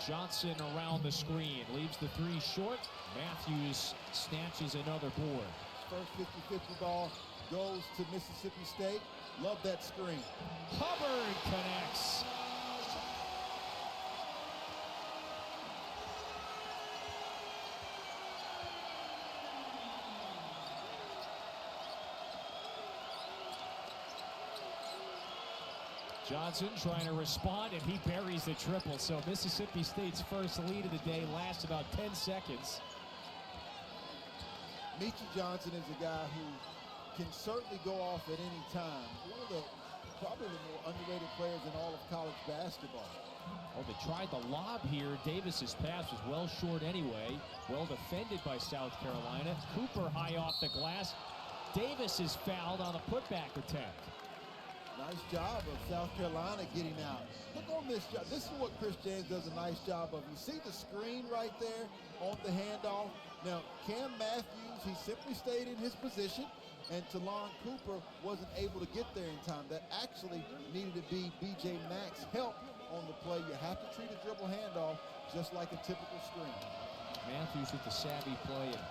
Johnson around the screen, leaves the three short. Matthews snatches another board. First 50-50 ball goes to Mississippi State. Love that screen. Hubbard connects. Johnson trying to respond, and he buries the triple. So Mississippi State's first lead of the day lasts about 10 seconds. Meechie Johnson is a guy who can certainly go off at any time. One of the probably the more underrated players in all of college basketball. Oh, they tried the lob here. Davis's pass was well short anyway. Well defended by South Carolina. Cooper high off the glass. Davis is fouled on a putback attempt. Nice job of South Carolina getting out. Look on this job. This is what Chris James does a nice job of. You see the screen right there on the handoff? Now, Cam Matthews, he simply stayed in his position, and Talon Cooper wasn't able to get there in time. That actually needed to be B.J. Mack's help on the play. You have to treat a dribble handoff just like a typical screen. Matthews with the savvy play. And,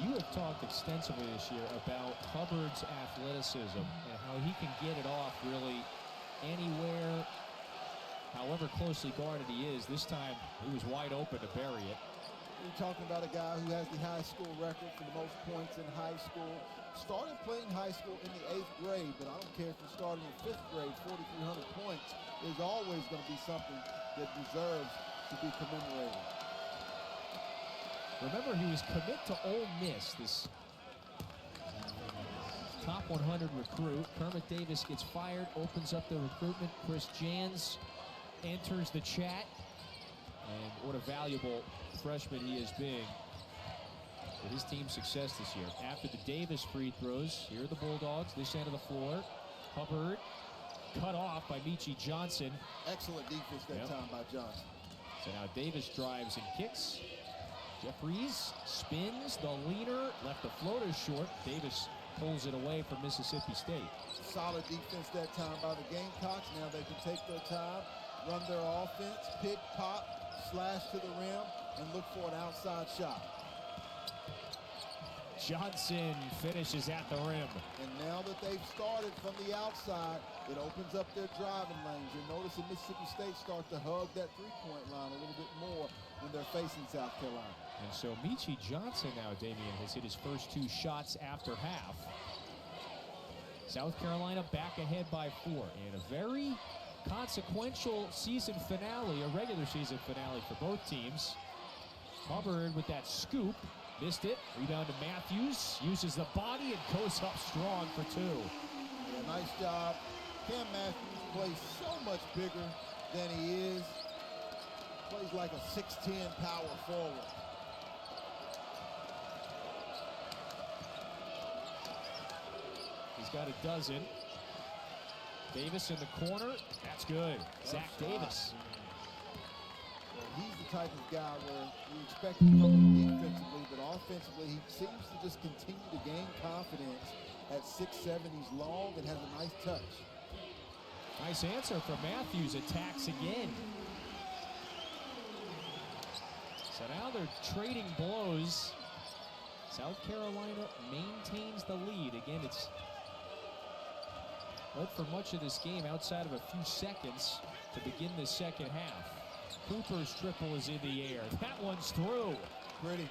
you have talked extensively this year about Hubbard's athleticism and how he can get it off really anywhere, however closely guarded he is. This time, he was wide open to bury it. You're talking about a guy who has the high school record for the most points in high school. Started playing high school in the 8th grade, but I don't care if you're starting in 5th grade, 4,300 points is always going to be something that deserves to be commemorated. Remember, he was commit to Ole Miss, this top 100 recruit. Kermit Davis gets fired, opens up the recruitment. Chris Jans enters the chat. And what a valuable freshman he has been for his team's success this year. After the Davis free throws, here are the Bulldogs, this end of the floor. Hubbard cut off by Meechie Johnson. Excellent defense that time by Johnson. So now Davis drives and kicks. Jeffries spins the leaner, left the floater short. Davis pulls it away from Mississippi State. Solid defense that time by the Gamecocks. Now they can take their time, run their offense, pick, pop, slash to the rim, and look for an outside shot. Johnson finishes at the rim. And now that they've started from the outside, it opens up their driving lanes. You'll notice that Mississippi State start to hug that three-point line a little bit more when they're facing South Carolina. And so Meechie Johnson now, Damian, has hit his first 2 shots after half. South Carolina back ahead by 4 in a very consequential season finale, a regular season finale for both teams. Hubbard with that scoop, missed it. Rebound to Matthews, uses the body and goes up strong for 2. Yeah, nice job. Cam Matthews plays so much bigger than he is. Plays like a 6'10" power forward. He's got a dozen. Davis in the corner. That's good. Zach Davis. Well, he's the type of guy where you expect him from defensively, but offensively, he seems to just continue to gain confidence. At 6'7", he's long and has a nice touch. Nice answer from Matthews. Attacks again. So now they're trading blows. South Carolina maintains the lead. Again, it's led for much of this game outside of a few seconds to begin the second half. Cooper's triple is in the air. That one's through. Pretty.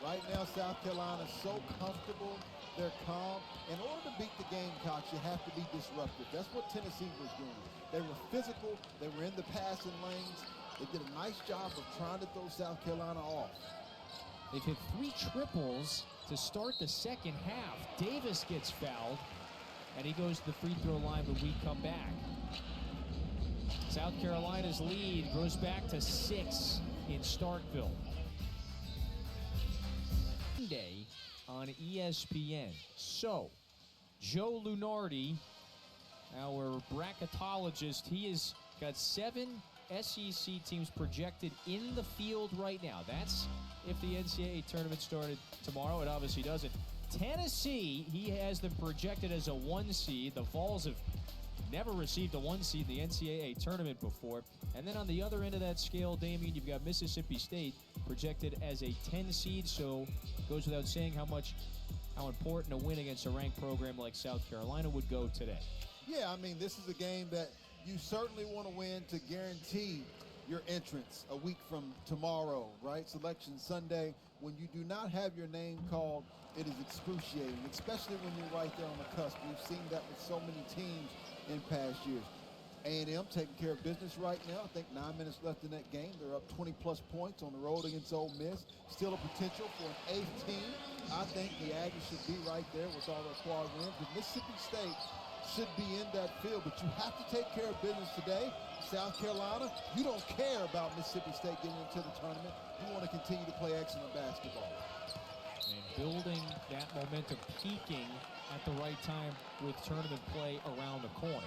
Right now, South Carolina's so comfortable. They're calm. In order to beat the Gamecocks, you have to be disruptive. That's what Tennessee was doing. They were physical. They were in the passing lanes. They did a nice job of trying to throw South Carolina off. They've hit 3 triples to start the second half. Davis gets fouled, and he goes to the free throw line, but we come back. South Carolina's lead grows back to 6 in Starkville. Monday on ESPN. So, Joe Lunardi, our bracketologist, he has got 7 SEC teams projected in the field right now. That's if the NCAA tournament started tomorrow. It obviously doesn't. Tennessee, he has them projected as a 1 seed. The Vols have never received a 1 seed in the NCAA tournament before. And then on the other end of that scale, Damien, you've got Mississippi State projected as a 10 seed. So it goes without saying how important a win against a ranked program like South Carolina would go today. Yeah, I mean, this is a game that you certainly want to win to guarantee your entrance a week from tomorrow, right? Selection Sunday. When you do not have your name called, it is excruciating, especially when you're right there on the cusp. We've seen that with so many teams in past years. A&M taking care of business right now. I think 9 minutes left in that game. They're up 20-plus points on the road against Ole Miss. Still a potential for an 8th team. I think the Aggies should be right there with all their quad wins. But Mississippi State should be in that field, but you have to take care of business today. South Carolina, you don't care about Mississippi State getting into the tournament. You want to continue to play excellent basketball. And building that momentum, peaking at the right time with tournament play around the corner.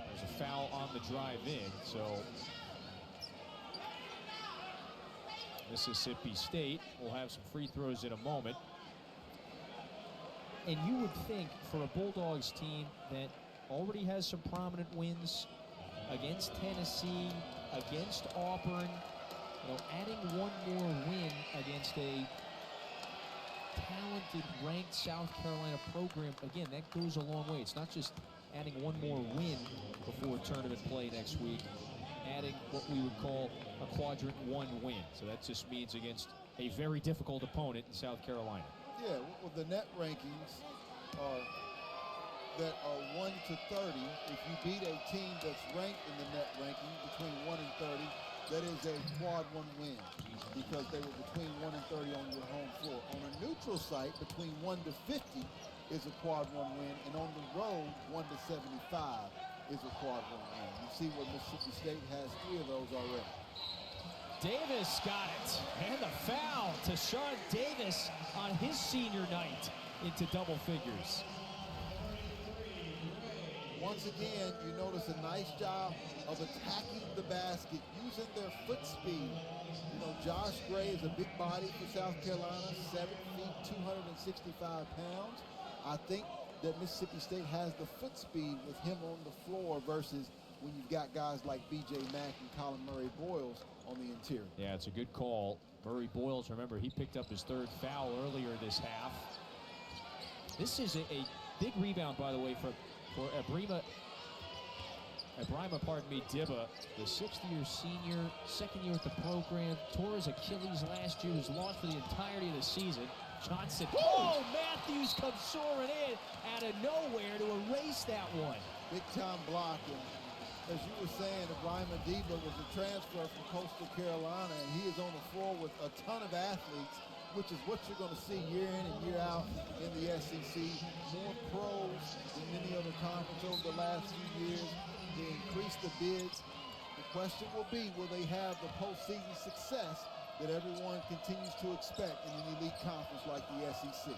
There's a foul on the drive in, so Mississippi State will have some free throws in a moment. And you would think for a Bulldogs team that already has some prominent wins against Tennessee, against Auburn, adding one more win against a talented, ranked South Carolina program, again, that goes a long way. It's not just adding one more win before tournament play next week, adding what we would call a quadrant 1 win. So that just means against a very difficult opponent in South Carolina. Yeah, well, the net rankings are that are 1 to 30. If you beat a team that's ranked in the net ranking between 1 and 30, that is a quad 1 win because they were between 1 and 30 on your home floor. On a neutral site, between 1 to 50 is a quad 1 win, and on the road, 1 to 75 is a quad 1 win. You see where Mississippi State has 3 of those already. Davis got it, and the foul to Sean Davis on his senior night into double figures. Once again, you notice a nice job of attacking the basket, using their foot speed. Josh Gray is a big body for South Carolina, 7 feet, 265 pounds. I think that Mississippi State has the foot speed with him on the floor versus when you've got guys like B.J. Mack and Colin Murray-Boyles on the interior. Yeah, it's a good call. Murray-Boyles, remember, he picked up his 3rd foul earlier this half. This is a big rebound, by the way, for Ibrahima, Dibba, the 6th-year senior, 2nd year at the program, tore his Achilles last year, was lost for the entirety of the season. Johnson, Matthews comes soaring in out of nowhere to erase that one. Big-time block, and as you were saying, Ibrahima Dibba was a transfer from Coastal Carolina, and he is on the floor with a ton of athletes, which is what you're going to see year in and year out in the SEC. More pros than any other conference over the last few years. They increased the bids. The question will be, will they have the postseason success that everyone continues to expect in an elite conference like the SEC?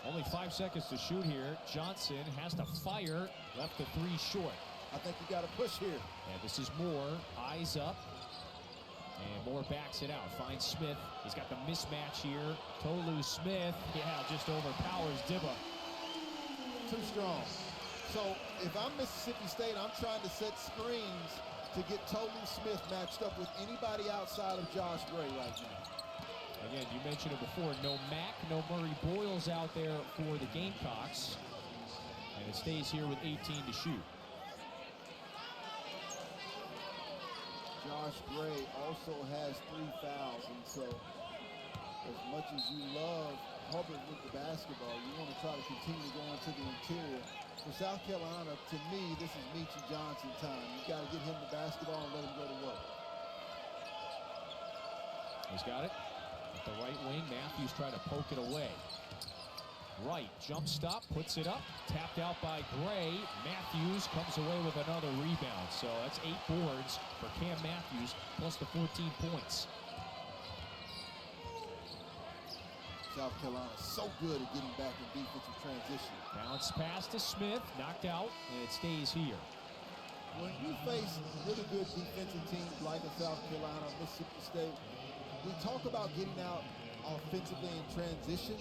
Only 5 seconds to shoot here. Johnson has to fire, left the 3 short. I think you got to push here. And this is Moore, eyes up. And Moore backs it out, finds Smith. He's got the mismatch here. Tolu Smith, just overpowers Dibba. Too strong. So if I'm Mississippi State, I'm trying to set screens to get Tolu Smith matched up with anybody outside of Josh Gray right now. Again, you mentioned it before, no Mack, no Murray-Boyles out there for the Gamecocks. And it stays here with 18 to shoot. Josh Gray also has 3 fouls, and so as much as you love Hubbard with the basketball, you want to try to continue going to the interior. For South Carolina, to me, this is Meechie Johnson time. You got to get him the basketball and let him go to work. He's got it. At the right wing, Matthews tried to poke it away. Wright, jump stop, puts it up, tapped out by Gray. Matthews comes away with another rebound. So that's 8 boards for Cam Matthews, plus the 14 points. South Carolina so good at getting back in defensive transition. Bounce pass to Smith, knocked out, and it stays here. When you face really good defensive teams like a South Carolina, Mississippi State, we talk about getting out offensively in transition,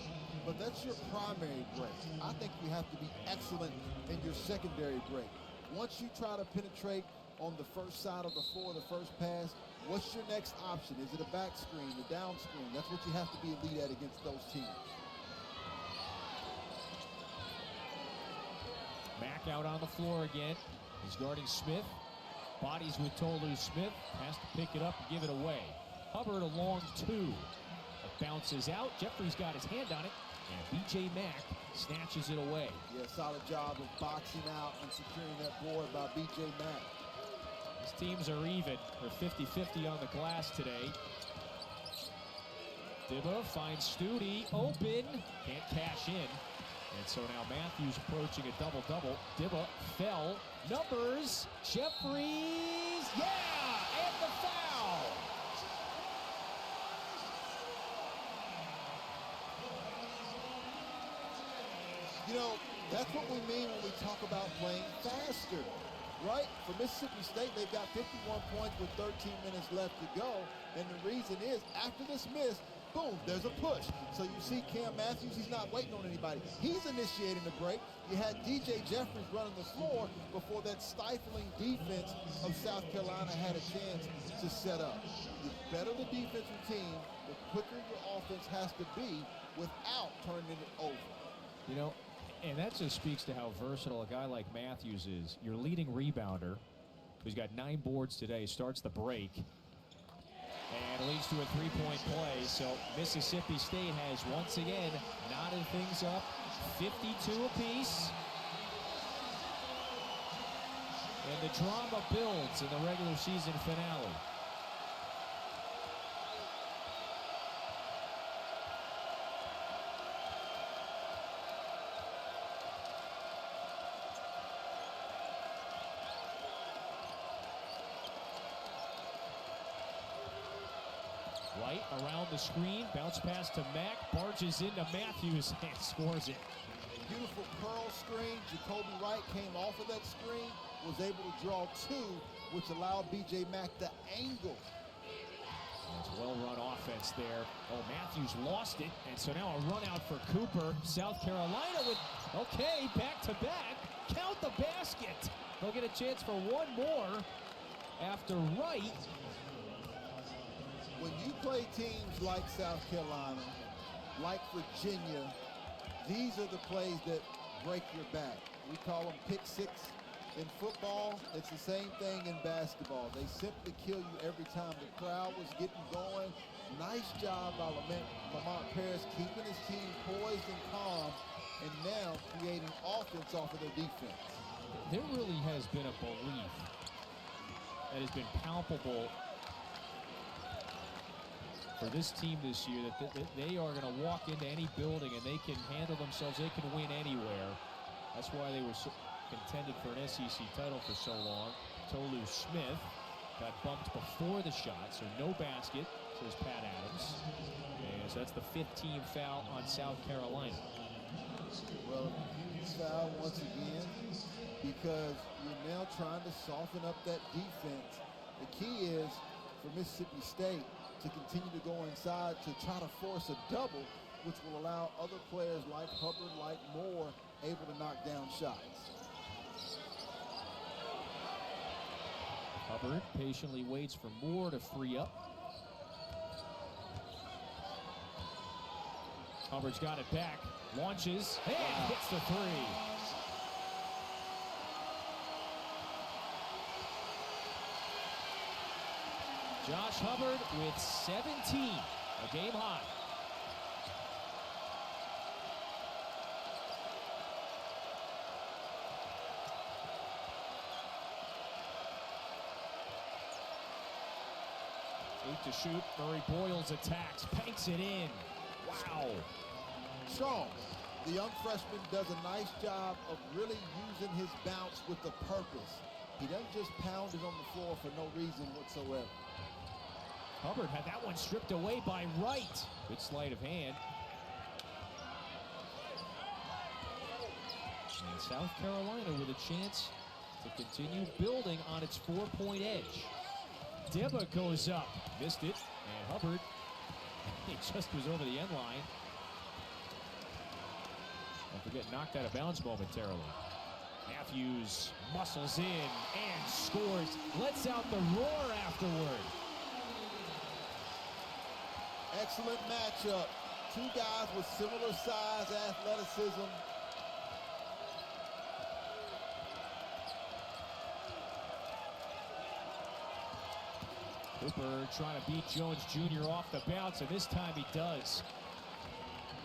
but that's your primary break. I think you have to be excellent in your secondary break. Once you try to penetrate on the first side of the floor, the first pass, what's your next option? Is it a back screen, a down screen? That's what you have to be elite at against those teams. Mack out on the floor again. He's guarding Smith. Bodies with Tolu Smith. Has to pick it up and give it away. Hubbard a long 2. It bounces out. Jeffries got his hand on it. And B.J. Mack snatches it away. Yeah, solid job of boxing out and securing that board by B.J. Mack. These teams are even. They're 50-50 on the glass today. Dibba finds Studi open. Can't cash in. And so now Matthews approaching a double-double. Dibba fell. Numbers. Jeffries. Yeah! And the foul! You know, that's what we mean when we talk about playing faster, right? For Mississippi State, they've got 51 points with 13 minutes left to go. And the reason is, after this miss, boom, there's a push. So you see Cam Matthews, he's not waiting on anybody. He's initiating the break. You had DJ Jeffries running the floor before that stifling defense of South Carolina had a chance to set up. The better the defensive team, the quicker your offense has to be without turning it over. You know, and that just speaks to how versatile a guy like Matthews is. Your leading rebounder, who's got 9 boards today, starts the break. And leads to a 3-point play. So Mississippi State has once again knotted things up. 52 apiece. And the drama builds in the regular season finale. White around the screen, bounce pass to Mack, barges into Matthews and scores it. Beautiful curl screen. Jacoby Wright came off of that screen, was able to draw 2, which allowed B.J. Mack to angle. It's a well-run offense there. Oh, Matthews lost it, and so now a run out for Cooper. South Carolina with, okay, back-to-back. Count the basket. They'll get a chance for one more after Wright. When you play teams like South Carolina, like Virginia, these are the plays that break your back. We call them pick six. In football, it's the same thing in basketball. They simply kill you every time. The crowd was getting going. Nice job by Lamont Paris keeping his team poised and calm, and now creating offense off of their defense. There really has been a belief that has been palpable for this team this year that they are going to walk into any building and they can handle themselves. They can win anywhere. That's why they were contended for an SEC title for so long. Tolu Smith got bumped before the shot, so no basket, says Pat Adams. And so that's the 5th team foul on South Carolina. Well, huge foul once again because you're now trying to soften up that defense. The key is for Mississippi State to continue to go inside to try to force a double, which will allow other players like Hubbard, like Moore, able to knock down shots. Hubbard patiently waits for Moore to free up. Hubbard's got it back, launches, and hits the 3. Josh Hubbard with 17, a game high. To shoot, Murray Boyles attacks, banks it in. Wow. Strong. The young freshman does a nice job of really using his bounce with a purpose. He doesn't just pound it on the floor for no reason whatsoever. Hubbard had that one stripped away by Wright. Good sleight of hand. And South Carolina with a chance to continue building on its 4-point edge. Deba goes up, missed it, and Hubbard, he just was over the end line. Don't forget, knocked out of bounds momentarily. Matthews muscles in and scores. Lets out the roar afterward. Excellent matchup. Two guys with similar size, athleticism. Cooper trying to beat Jones Jr. off the bounce, and this time he does.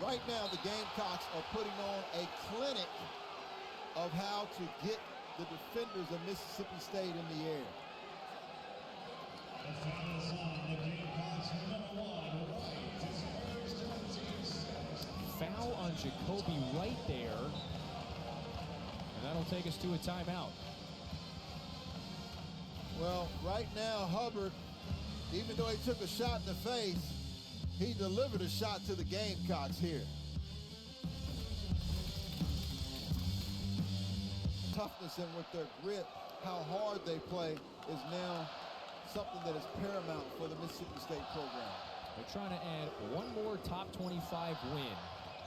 Right now, the Gamecocks are putting on a clinic of how to get the defenders of Mississippi State in the air. Foul on Jacoby Wright there, and that'll take us to a timeout. Well, right now, Hubbard, even though he took a shot in the face, he delivered a shot to the Gamecocks here. Toughness and with their grit, how hard they play is now something that is paramount for the Mississippi State program. They're trying to add one more top 25 win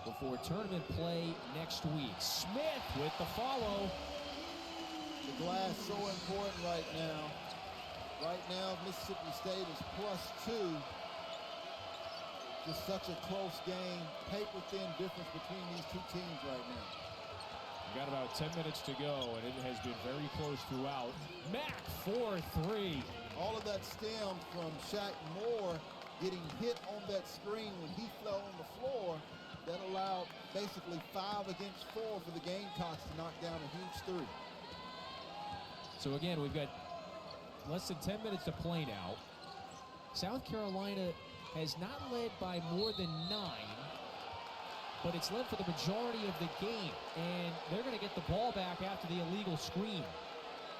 before tournament play next week. Smith with the follow. The glass so important right now. Right now, Mississippi State is +2. Just such a close game. Paper-thin difference between these two teams right now. We've got about 10 minutes to go, and it has been very close throughout. Mack, 4-3. All of that stemmed from Shaq Moore getting hit on that screen when he fell on the floor. That allowed basically 5 against 4 for the Gamecocks to knock down a huge 3. So again, we've got less than 10 minutes to play now. South Carolina has not led by more than 9, but it's led for the majority of the game, and they're going to get the ball back after the illegal screen.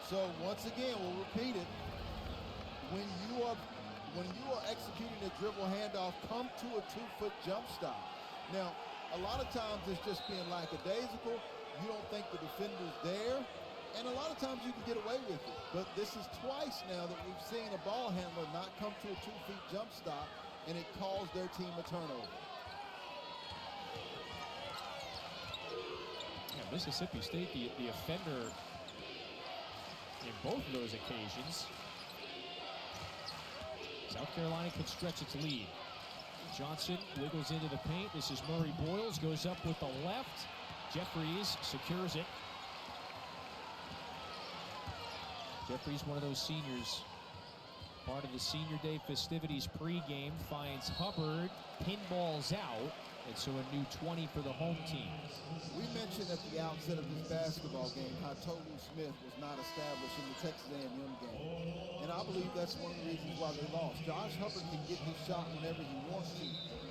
So once again, we'll repeat it. When you are executing a dribble handoff, come to a 2-foot jump stop. Now, a lot of times it's just being lackadaisical. You don't think the defender's there, and a lot of times you can get away with it. But this is twice now that we've seen a ball handler not come to a 2-foot jump stop, and it caused their team a turnover. Yeah, Mississippi State, the offender in both of those occasions. South Carolina could stretch its lead. Johnson wiggles into the paint. This is Murray Boyles, goes up with the left. Jeffries secures it. Jeffries, one of those seniors, part of the Senior Day festivities pregame, finds Hubbard, pinballs out, and so a new 20 for the home team. We mentioned at the outset of this basketball game how Tolu Smith was not established in the Texas A&M game. And I believe that's one of the reasons why they lost. Josh Hubbard can get his shot whenever he wants to.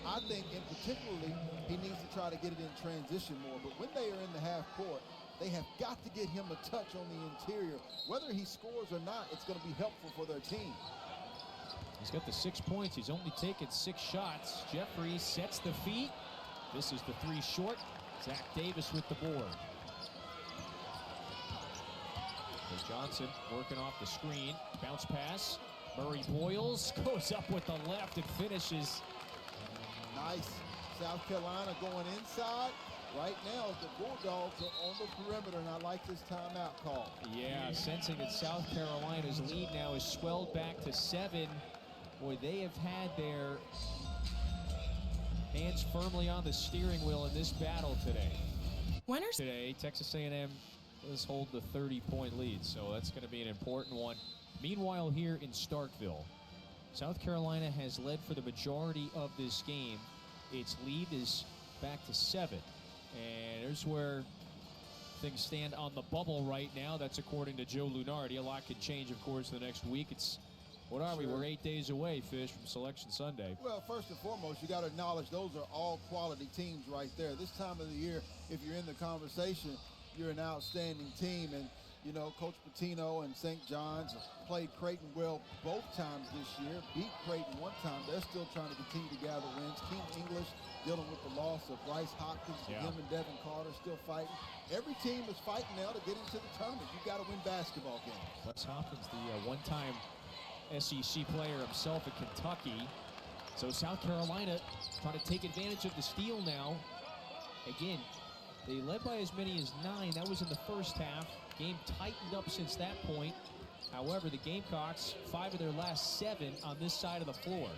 I think in particularly, he needs to try to get it in transition more. But when they are in the half court, they have got to get him a touch on the interior. Whether he scores or not, it's going to be helpful for their team. He's got the 6 points. He's only taken 6 shots. Jeffries sets the feet. This is the 3 short. Zach Davis with the board. So Johnson working off the screen. Bounce pass. Murray Boyles goes up with the left and finishes. Nice. South Carolina going inside. Right now, the Bulldogs are on the perimeter, and I like this timeout call. Yeah, sensing that South Carolina's lead now is swelled back to 7. Boy, they have had their hands firmly on the steering wheel in this battle today. Winners Today, Texas A&M does hold the 30-point lead, so that's going to be an important one. Meanwhile, here in Starkville, South Carolina has led for the majority of this game. Its lead is back to 7. And there's where things stand on the bubble right now. That's according to Joe Lunardi. A lot could change, of course, the next week. It's What are we? Sure. We're 8 days away, Fish, from Selection Sunday. Well, first and foremost, you got to acknowledge those are all quality teams right there. This time of the year, if you're in the conversation, you're an outstanding team. And, you know, Coach Patino and St. John's played Creighton well both times this year, beat Creighton one time. They're still trying to continue to gather wins. King English dealing with the loss of Bryce Hopkins, Yeah. him and Devin Carter still fighting. Every team is fighting now to get into the tournament. You got to win basketball games. Wes Hopkins, the one-time SEC player himself at Kentucky. So South Carolina trying to take advantage of the steal now. Again, they led by as many as 9. That was in the first half. Game tightened up since that point. However, the Gamecocks, 5 of their last 7 on this side of the floor.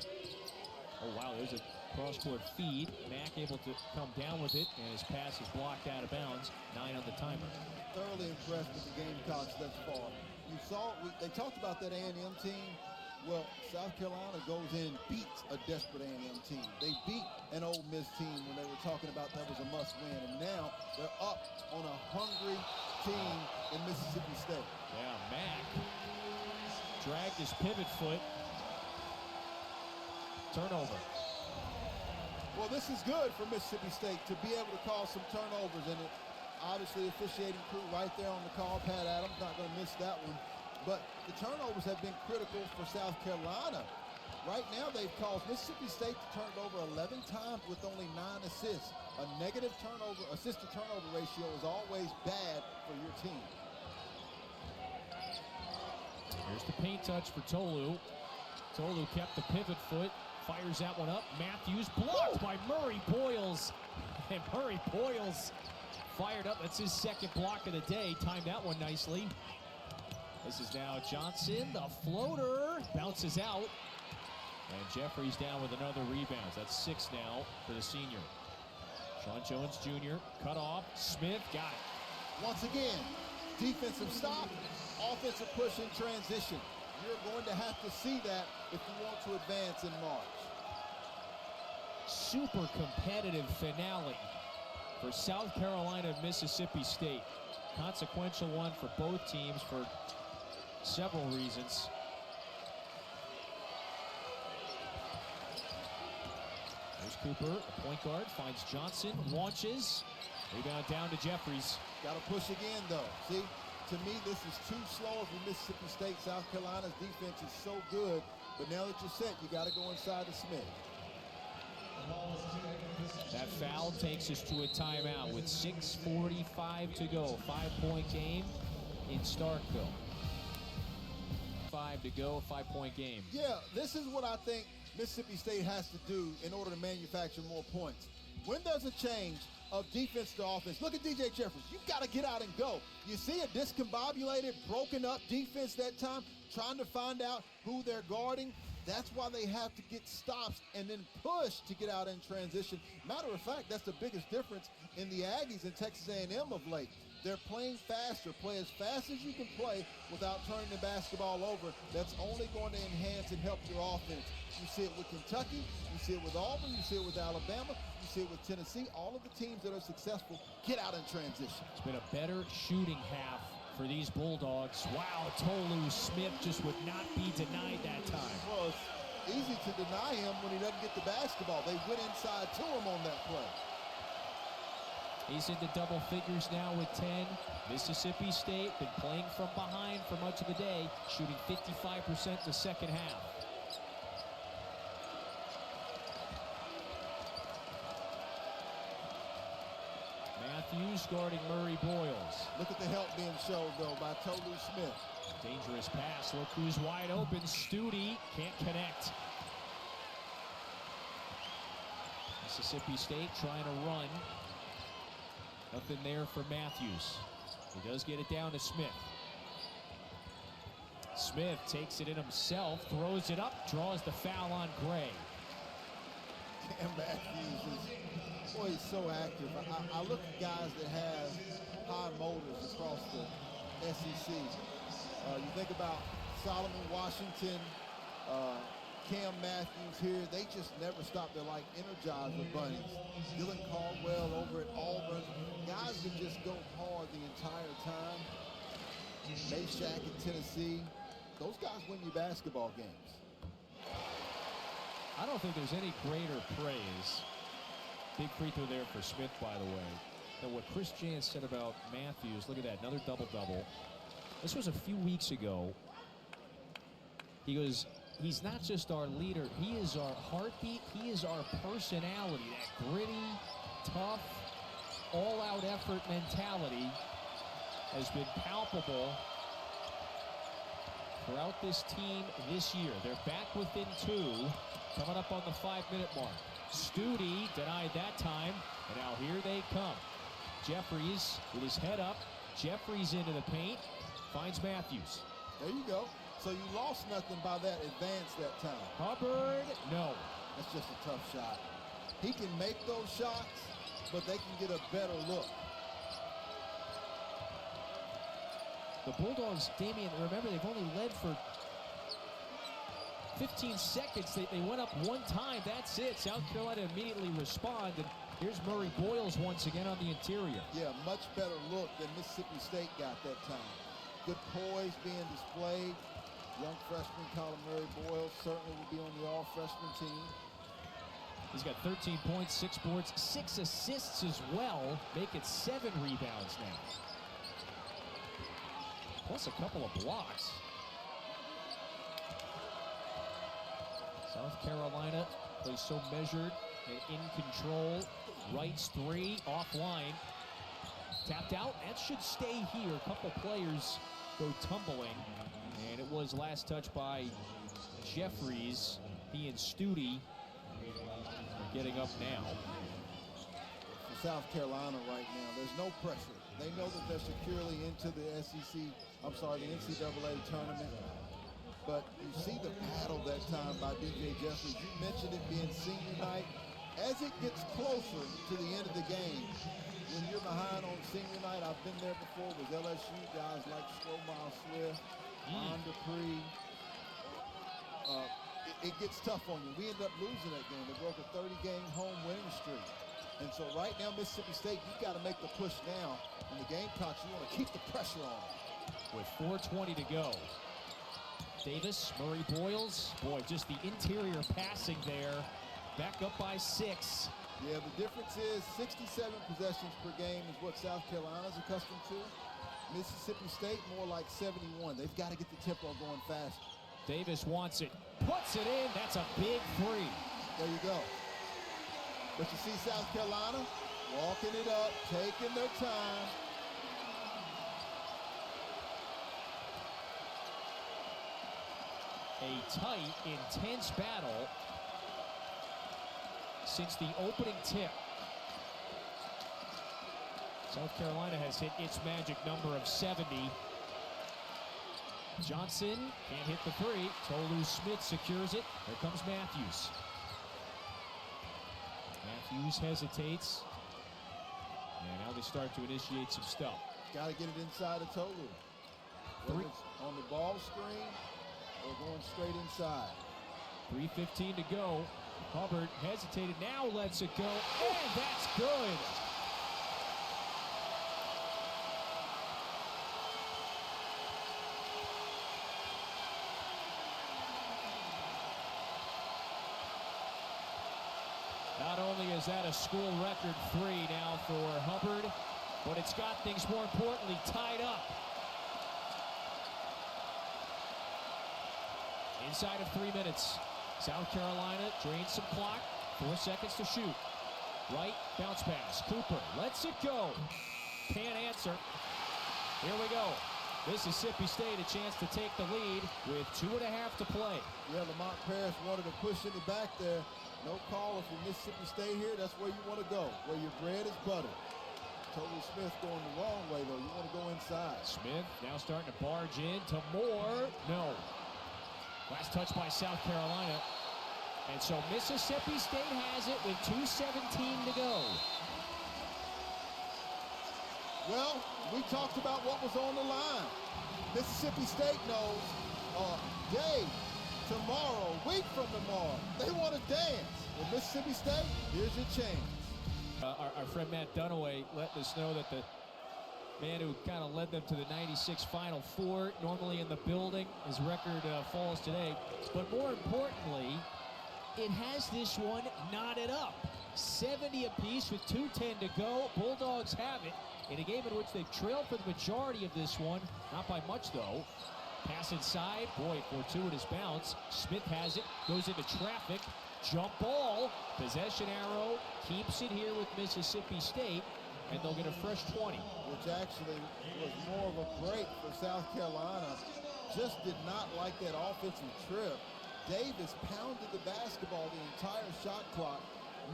Oh, wow, there's a cross-court feed. Mack able to come down with it, and his pass is blocked out of bounds. 9 on the timer. Thoroughly impressed with the Gamecocks thus far. You saw, they talked about that A&M team. Well, South Carolina goes in and beats a desperate A&M team. They beat an Ole Miss team when they were talking about that was a must-win, and now they're up on a hungry team in Mississippi State. Yeah, Mack dragged his pivot foot. Turnover. Well, this is good for Mississippi State to be able to call some turnovers, and obviously officiating crew right there on the call. Pat Adams not going to miss that one. But the turnovers have been critical for South Carolina. Right now, they've caused Mississippi State to turn it over 11 times with only 9 assists. A negative assist-to-turnover ratio is always bad for your team. Here's the paint touch for Tolu. Tolu kept the pivot foot, fires that one up. Matthews blocked by Murray Boyles. And Murray Boyles fired up. That's his second block of the day. Timed that one nicely. This is now Johnson. The floater bounces out. And Jeffries down with another rebound. That's 6 now for the senior. Sean Jones Jr. cut off. Smith got it. Once again, defensive stop, offensive push in transition. You're going to have to see that if you want to advance in March. Super competitive finale for South Carolina and Mississippi State. Consequential one for both teams for several reasons. There's Cooper, a point guard, finds Johnson, launches. Rebound down to Jeffries. Got to push again, though. See, to me, this is too slow for Mississippi State. South Carolina's defense is so good, but now that you're set, you got to go inside to Smith. That foul takes us to a timeout with 6:45 to go. 5-point game in Starkville. 5 to go, 5-point game. Yeah, this is what I think Mississippi State has to do in order to manufacture more points. When there's a change of defense to offense, look at DJ Jeffries. You've got to get out and go. You see a discombobulated, broken up defense that time, trying to find out who they're guarding. That's why they have to get stops and then push to get out in transition. Matter of fact, that's the biggest difference in the Aggies and Texas A&M of late. They're playing faster. Play as fast as you can play without turning the basketball over. That's only going to enhance and help your offense. You see it with Kentucky. You see it with Auburn. You see it with Alabama. You see it with Tennessee. All of the teams that are successful get out in transition. It's been a better shooting half for these Bulldogs. Wow, Tolu Smith just would not be denied that time. Well, it's easy to deny him when he doesn't get the basketball. They went inside to him on that play. He's into double figures now with 10. Mississippi State been playing from behind for much of the day, shooting 55% in the second half. Matthews guarding Murray Boyles. Look at the help being shown, though, by Tolu Smith. Dangerous pass. Look who's wide open. Stute can't connect. Mississippi State trying to run. Nothing there for Matthews. He does get it down to Smith. Smith takes it in himself, throws it up, draws the foul on Gray. Cam Matthews is, boy, he's so active. I look at guys that have high motors across the SEC. You think about Solomon Washington, Cam Matthews here, they just never stop. They're like Energizer bunnies. Dylan Caldwell over at Auburn. Guys that just go hard the entire time. Meshack in Tennessee. Those guys win you basketball games. I don't think there's any greater praise. Big free throw there for Smith, by the way, than what Chris Jans said about Matthews. Look at that, another double-double. This was a few weeks ago. He goes, he's not just our leader, he is our heartbeat, he is our personality. That gritty, tough, all-out effort mentality has been palpable throughout this team this year. They're back within 2, coming up on the 5-minute mark. Stute denied that time, and now here they come. Jeffries with his head up. Jeffries into the paint, finds Matthews. There you go. So you lost nothing by that advance that time. Hubbard, no. That's just a tough shot. He can make those shots, but they can get a better look. The Bulldogs, Damian, remember they've only led for 15 seconds. They went up one time, that's it. South Carolina immediately responded. Here's Murray Boyles once again on the interior. Yeah, much better look than Mississippi State got that time. Good poise being displayed. Young freshman Colin Murray Boyles certainly will be on the all-freshman team. He's got 13 points, 6 boards, 6 assists as well. Make it 7 rebounds now. Plus a couple of blocks. South Carolina plays so measured and in control. Wrights 3, offline. Tapped out, that should stay here. A couple players go tumbling. And it was last touch by Jeffries. He and Stute are getting up now. For South Carolina right now, there's no pressure. They know that they're securely into the the NCAA tournament. But you see the battle that time by DJ Jeffries. You mentioned it being senior night. As it gets closer to the end of the game, when you're behind on senior night, I've been there before with LSU, guys like Stromile Swift, Ron Dupree. It gets tough on you. We ended up losing that game. They broke a 30-game home winning streak. And so right now, Mississippi State, you've got to make the push now. And the Gamecocks, you want to keep the pressure on. With 4:20 to go. Davis, Murray Boyles. Boy, just the interior passing there. Back up by 6. Yeah, the difference is 67 possessions per game is what South Carolina's accustomed to. Mississippi State, more like 71. They've got to get the tempo going fast. Davis wants it, puts it in. That's a big 3. There you go. But you see South Carolina walking it up, taking their time. A tight, intense battle since the opening tip. South Carolina has hit its magic number of 70. Johnson can't hit the 3. Tolu Smith secures it. Here comes Matthews. Matthews hesitates. And now they start to initiate some stuff. Got to get it inside of Tolu. Whether it's on the ball screen or going straight inside. 3:15 to go. Hubbard hesitated, now lets it go, and that's good. Not only is that a school record 3 now for Hubbard, but it's got things more importantly tied up. Inside of 3 minutes, South Carolina drains some clock, 4 seconds to shoot. Right, bounce pass, Cooper lets it go. Can't answer. Here we go. Mississippi State a chance to take the lead with 2.5 to play. Yeah, Lamont Paris wanted to push in the back there. No call if you're Mississippi State here. That's where you want to go, where your bread is buttered. Tolu Smith going the wrong way, though. You want to go inside. Smith now starting to barge in to Moore. No. Last touch by South Carolina. And so Mississippi State has it with 2:17 to go. Well, we talked about what was on the line. Mississippi State knows day, tomorrow, week from tomorrow, they want to dance. Well, Mississippi State, here's your chance. Our friend Matt Dunaway letting us know that the Man who kind of led them to the 96 Final Four, normally in the building. His record falls today. But more importantly, it has this one knotted up. 70 apiece with 2:10 to go. Bulldogs have it in a game in which they've trailed for the majority of this one. Not by much, though. Pass inside. Boy, fortuitous bounce. Smith has it. Goes into traffic. Jump ball. Possession arrow. Keeps it here with Mississippi State. And they'll get a fresh 20. Which actually was more of a break for South Carolina. Just did not like that offensive trip. Davis pounded the basketball the entire shot clock.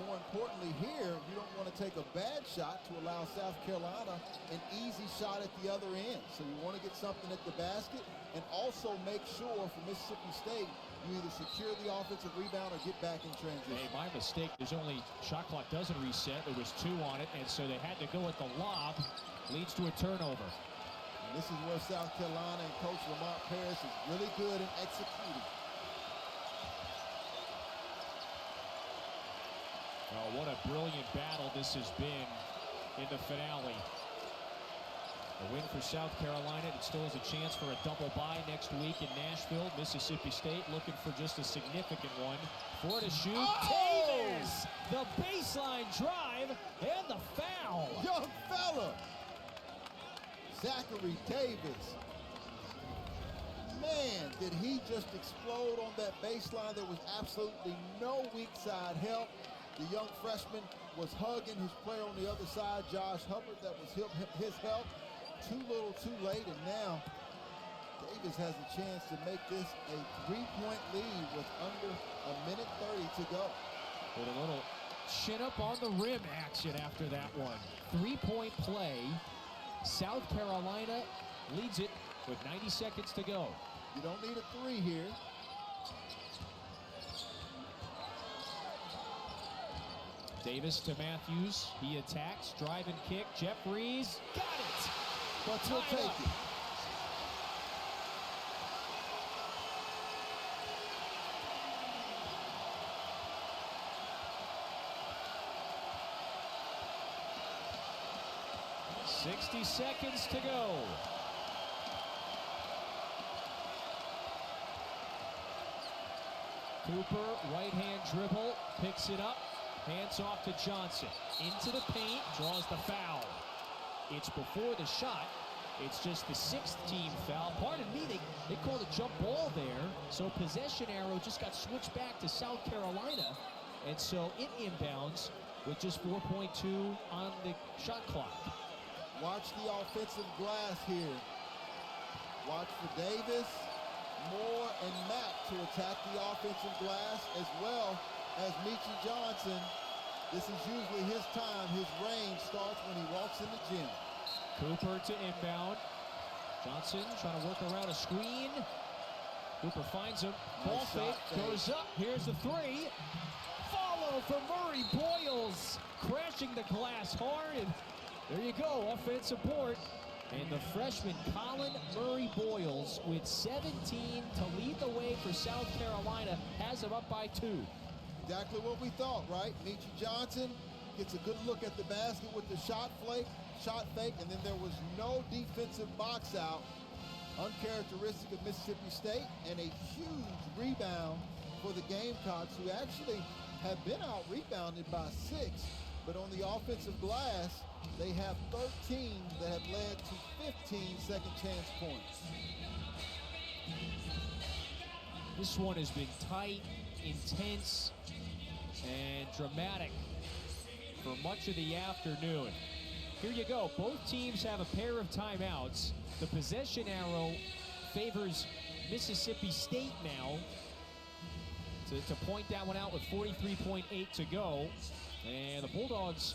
More importantly here, you don't want to take a bad shot to allow South Carolina an easy shot at the other end. So you want to get something at the basket and also make sure for Mississippi State you either secure the offensive rebound or get back in transition. Hey, my mistake. There's only shot clock doesn't reset. There was 2 on it, and so they had to go at the lob. Leads to a turnover. And this is where South Carolina and Coach Lamont Paris is really good in executing. Oh, what a brilliant battle this has been in the finale. A win for South Carolina. It still has a chance for a double bye next week in Nashville. Mississippi State looking for just a significant one. 4 to shoot. Oh! Davis! The baseline drive and the foul. Young fella! Zachary Davis. Man, did he just explode on that baseline. There was absolutely no weak side help. The young freshman was hugging his player on the other side, Josh Hubbard. That was his help. Too little, too late, and now Davis has a chance to make this a 3-point lead with under 1:30 to go. With a little chin up on the rim action after that one. 3-point play. South Carolina leads it with 90 seconds to go. You don't need a 3 here. Davis to Matthews. He attacks, drive and kick. Jeffries got it. But he'll take it. $60 seconds to go. Cooper, right hand dribble, picks it up, hands off to Johnson. Into the paint, draws the foul. It's before the shot. It's just the 6th team foul. Pardon me, they called a jump ball there. So possession arrow just got switched back to South Carolina. And so it inbounds with just 4.2 on the shot clock. Watch the offensive glass here. Watch for Davis, Moore, and Mack to attack the offensive glass, as well as Meechie Johnson. This is usually his time. His range starts when he walks in the gym. Cooper to inbound. Johnson trying to work around a screen. Cooper finds him. Ball fake goes up. Here's the 3. Follow for Murray Boyles. Crashing the glass hard. And there you go. Offensive board. And the freshman Colin Murray Boyles with 17 to lead the way for South Carolina. Has him up by 2. Exactly what we thought, right? Meechie Johnson gets a good look at the basket with the shot fake, and then there was no defensive box out, uncharacteristic of Mississippi State, and a huge rebound for the Gamecocks, who actually have been out-rebounded by 6, but on the offensive glass, they have 13 that have led to 15 second-chance points. This one has been tight, intense, and dramatic for much of the afternoon. Here you go. Both teams have a pair of timeouts. The possession arrow favors Mississippi State now to point that one out with 43.8 to go. And the Bulldogs,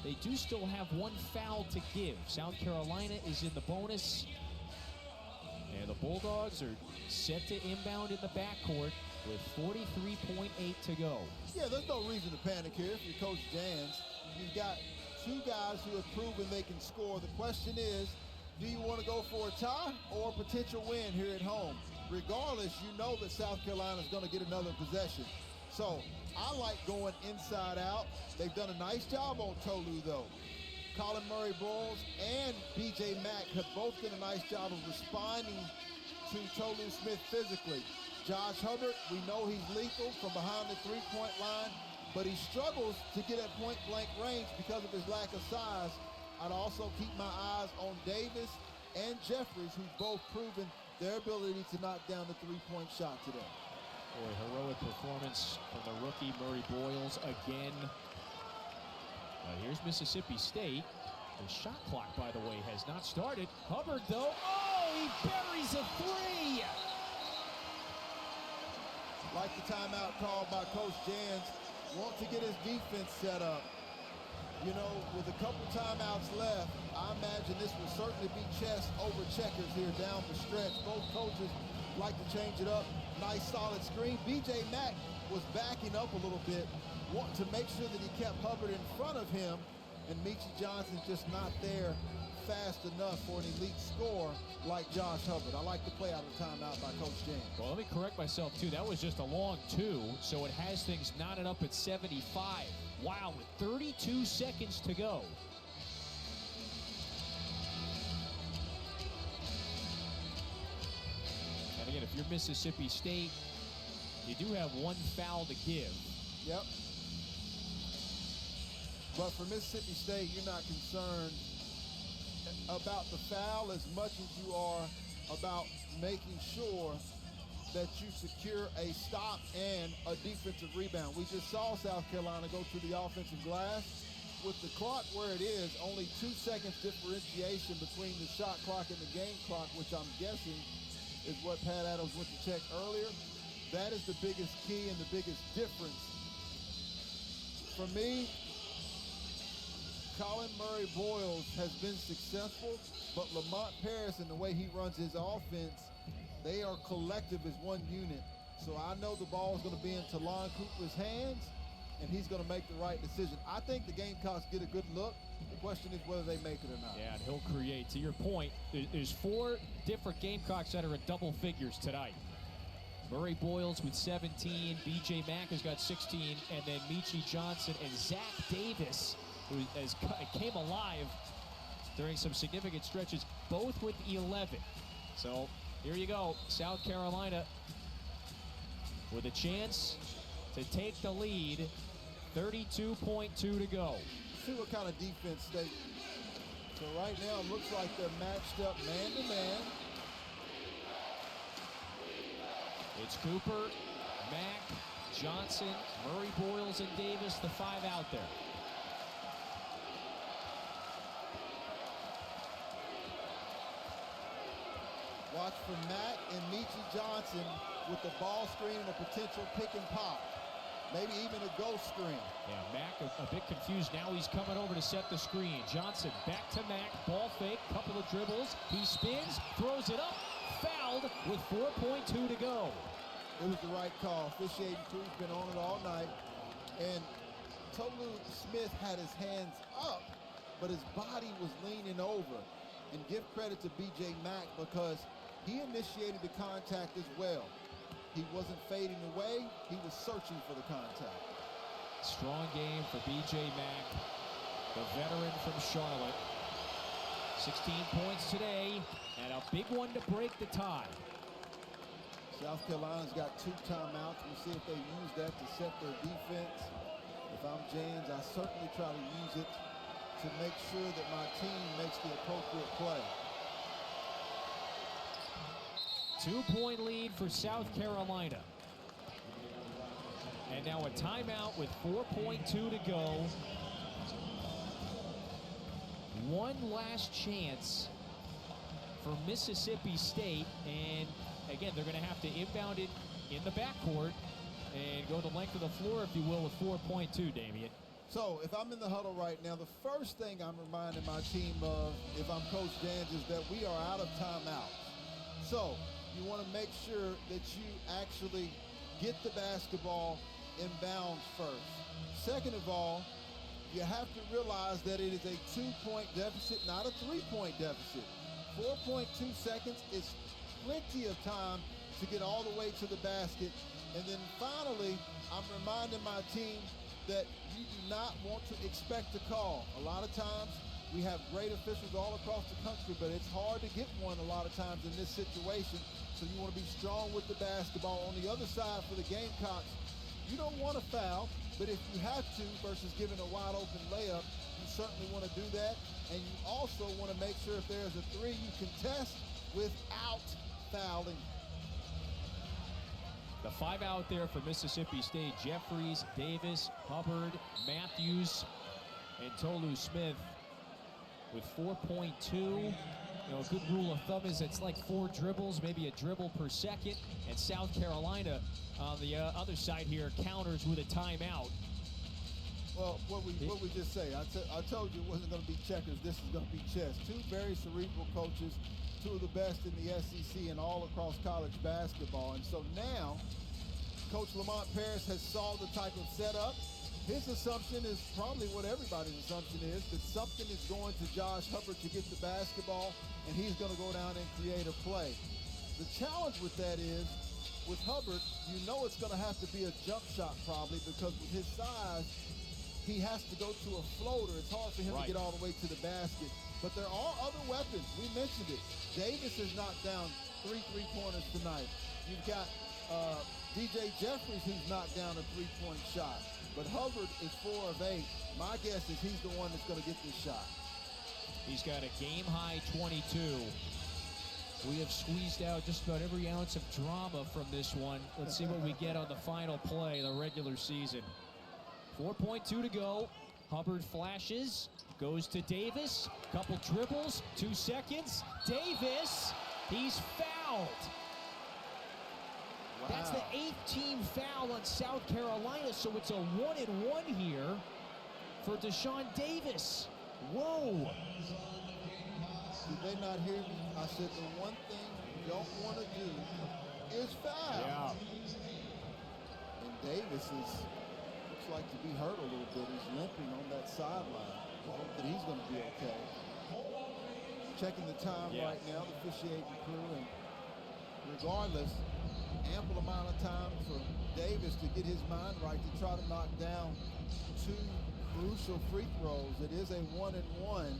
they do still have 1 foul to give. South Carolina is in the bonus. And the Bulldogs are set to inbound in the backcourt with 43.8 to go. Yeah, there's no reason to panic here if you're Coach Jans. You've got 2 guys who have proven they can score. The question is, do you want to go for a tie or a potential win here at home? Regardless, you know that South Carolina is going to get another possession. So I like going inside out. They've done a nice job on Tolu, though. Colin Murray-Boyles and B.J. Mack have both done a nice job of responding to Tolu Smith physically. Josh Hubbard, we know he's lethal from behind the three-point line, but he struggles to get at point-blank range because of his lack of size. I'd also keep my eyes on Davis and Jeffries, who've both proven their ability to knock down the three-point shot today. Boy, heroic performance from the rookie Murray-Boyles again. Here's Mississippi State. The shot clock, by the way, has not started. Hubbard, though, he buries a three! Like the timeout called by Coach Jans, want to get his defense set up. You know, with a couple timeouts left, I imagine this will certainly be chess over checkers here down the stretch. Both coaches like to change it up. Nice solid screen. B.J. Mack was backing up a little bit, wanting to make sure that he kept Hubbard in front of him, and Meechie Johnson's just not there fast enough for an elite score like Josh Hubbard. I like the play out of timeout by Coach James. Well, let me correct myself, too. That was just a long two, so it has things knotted up at 75. Wow, with 32 seconds to go. And again, if you're Mississippi State, you do have one foul to give. Yep. But for Mississippi State, you're not concerned about the foul as much as you are about making sure that you secure a stop and a defensive rebound. We just saw South Carolina go to the offensive glass. With the clock where it is, only 2 seconds differentiation between the shot clock and the game clock, which I'm guessing is what Pat Adams went to check earlier. That is the biggest key and the biggest difference. For me, Colin Murray-Boyles has been successful, but Lamont Paris and the way he runs his offense, they are collective as one unit. So I know the ball is going to be in Talon Cooper's hands, and he's going to make the right decision. I think the Gamecocks get a good look. The question is whether they make it or not. Yeah, and he'll create. To your point, there's 4 different Gamecocks that are at double figures tonight. Murray-Boyles with 17, B.J. Mack has got 16, and then Meechie Johnson and Zach Davis, who came alive during some significant stretches, both with 11. So here you go, South Carolina with a chance to take the lead, 32.2 to go. See what kind of defense they. So right now it looks like they're matched up man-to-man. It's Cooper, Mack, Johnson, Murray-Boyles, and Davis, the 5 out there. Watch for Mack and Meechie Johnson with the ball screen and a potential pick and pop. Maybe even a ghost screen. Yeah, Mack a bit confused. Now he's coming over to set the screen. Johnson back to Mack, ball fake, couple of dribbles. He spins, throws it up, fouled with 4.2 to go. It was the right call. Officiating crew's been on it all night. And Tolu Smith had his hands up, but his body was leaning over. And give credit to B.J. Mack because he initiated the contact as well. He wasn't fading away. He was searching for the contact. Strong game for B.J. Mack, the veteran from Charlotte. 16 points today, and a big one to break the tie. South Carolina's got 2 timeouts. We'll see if they use that to set their defense. If I'm Jans, I certainly try to use it to make sure that my team makes the appropriate play. 2-point lead for South Carolina. And now a timeout with 4.2 to go. One last chance for Mississippi State. And again, they're going to have to inbound it in the backcourt and go the length of the floor, if you will, with 4.2, Damian. So if I'm in the huddle right now, the first thing I'm reminding my team of, if I'm Coach Jans, is that we are out of timeouts. So you want to make sure that you actually get the basketball in bounds first. Second of all, you have to realize that it is a 2-point deficit, not a 3-point deficit. 4.2 seconds is plenty of time to get all the way to the basket. And then finally, I'm reminding my team that you do not want to expect a call. A lot of times We have great officials all across the country, but it's hard to get one a lot of times in this situation. So you want to be strong with the basketball. On the other side for the Gamecocks, you don't want to foul, but if you have to versus giving a wide open layup, you certainly want to do that. And you also want to make sure if there's a three, you contest without fouling. The 5 out there for Mississippi State: Jeffries, Davis, Hubbard, Matthews, and Tolu Smith with 4.2. A good rule of thumb is it's like 4 dribbles, maybe a dribble per second. And South Carolina on the other side here counters with a timeout. Well, what we just say, I told you it wasn't going to be checkers. This is going to be chess. 2 very cerebral coaches, 2 of the best in the SEC and all across college basketball. And so now, Coach Lamont Paris has solved the type of setup. His assumption is probably what everybody's assumption is, that something is going to Josh Hubbard to get the basketball, and he's going to go down and create a play. The challenge with that is, with Hubbard, you know it's going to have to be a jump shot probably, because with his size, he has to go to a floater. It's hard for him to get all the way to the basket. But there are other weapons. We mentioned it. Davis has knocked down 3 3-pointers tonight. You've got DJ Jeffries, who's knocked down a 3-point shot. But Hubbard is 4 of 8. My guess is he's the one that's going to get this shot. He's got a game-high 22. We have squeezed out just about every ounce of drama from this one. Let's see what we get on the final play of the regular season. 4.2 to go. Hubbard flashes, goes to Davis. Couple dribbles, 2 seconds. Davis, he's fouled. Wow. That's the 8th team foul on South Carolina, so it's a 1-and-1 here for Deshaun Davis. Whoa. Did they not hear me? I said the one thing you don't want to do is foul. Yeah. And Davis looks like to be hurt a little bit. He's limping on that sideline. I hope that he's going to be okay. Checking the time right now, the officiating crew, and regardless, ample amount of time for Davis to get his mind right to try to knock down 2 crucial free throws. It is a 1-and-1.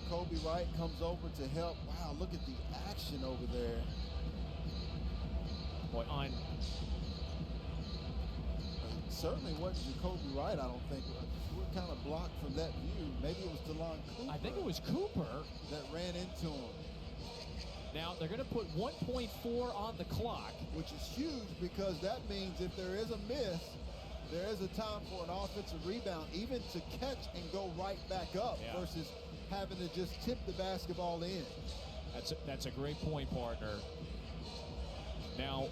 Jacoby Wright comes over to help. Wow, look at the action over there. Boy, on certainly wasn't Jacoby Wright, I don't think. We're kind of blocked from that view. Maybe it was DeLon Cooper. I think it was Cooper that ran into him. Now they're going to put 1.4 on the clock, which is huge, because that means if there is a miss, there is a time for an offensive rebound, even to catch and go right back up versus having to just tip the basketball in. That's a great point, partner. Now,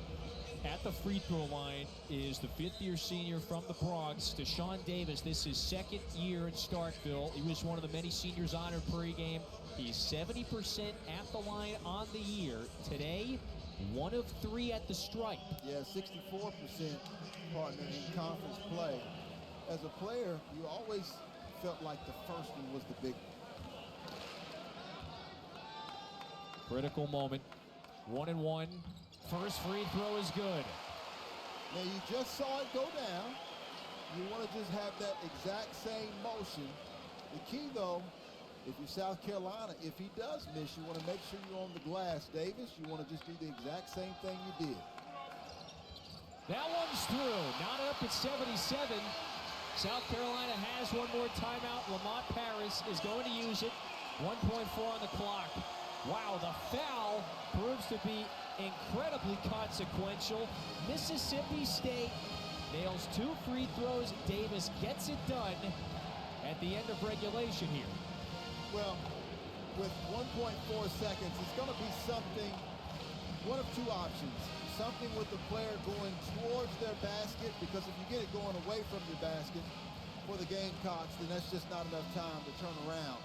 at the free throw line is the 5th-year senior from the Bronx, Deshaun Davis. This is 2nd year in Starkville. He was one of the many seniors honored pregame. He's 70% at the line on the year. Today, 1 of 3 at the stripe. Yeah, 64% partner in conference play. As a player, you always felt like the first one was the big one. Critical moment. 1-and-1. First free throw is good. Now, you just saw it go down. You want to just have that exact same motion. The key, though, if you're South Carolina, if he does miss, you want to make sure you're on the glass. Davis, you want to just do the exact same thing you did. That one's through. Not up at 77. South Carolina has one more timeout. Lamont Paris is going to use it. 1.4 on the clock. Wow, the foul proves to be incredibly consequential. Mississippi State nails 2 free throws. Davis gets it done at the end of regulation here. Well, with 1.4 seconds, it's going to be something, one of 2 options. Something with the player going towards their basket, because if you get it going away from your basket for the Gamecocks, then that's just not enough time to turn around.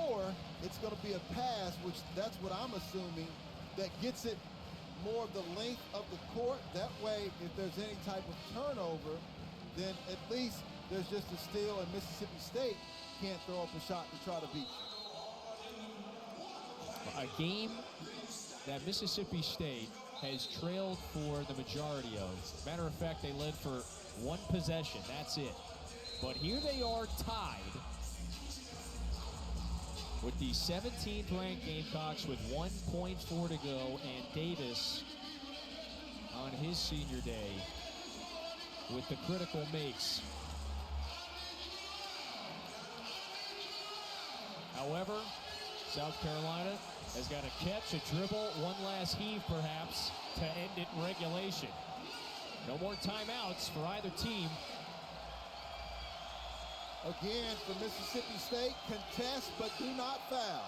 Or it's going to be a pass, which that's what I'm assuming, that gets it more of the length of the court. That way, if there's any type of turnover, then at least there's just a steal, and Mississippi State can't throw up a shot to try to beat you. A game that Mississippi State has trailed for the majority of. Matter of fact, they led for 1 possession. That's it. But here they are tied with the 17th ranked Gamecocks with 1.4 to go, and Davis on his senior day with the critical makes. However, South Carolina has got a catch, a dribble, one last heave perhaps to end it in regulation. No more timeouts for either team. Again, for Mississippi State, contest but do not foul.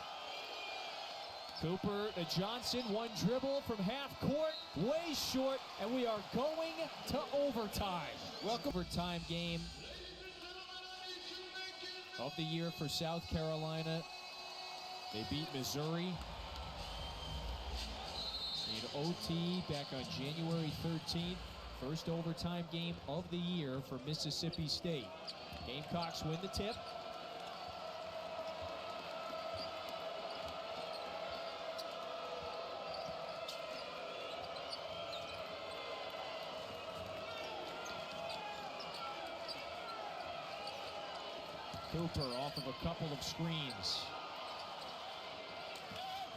Cooper to Johnson, one dribble from half court, way short, and we are going to overtime. Welcome. Overtime game of the year for South Carolina. They beat Missouri in OT back on January 13th. First overtime game of the year for Mississippi State. Gamecocks win the tip. Cooper off of a couple of screens.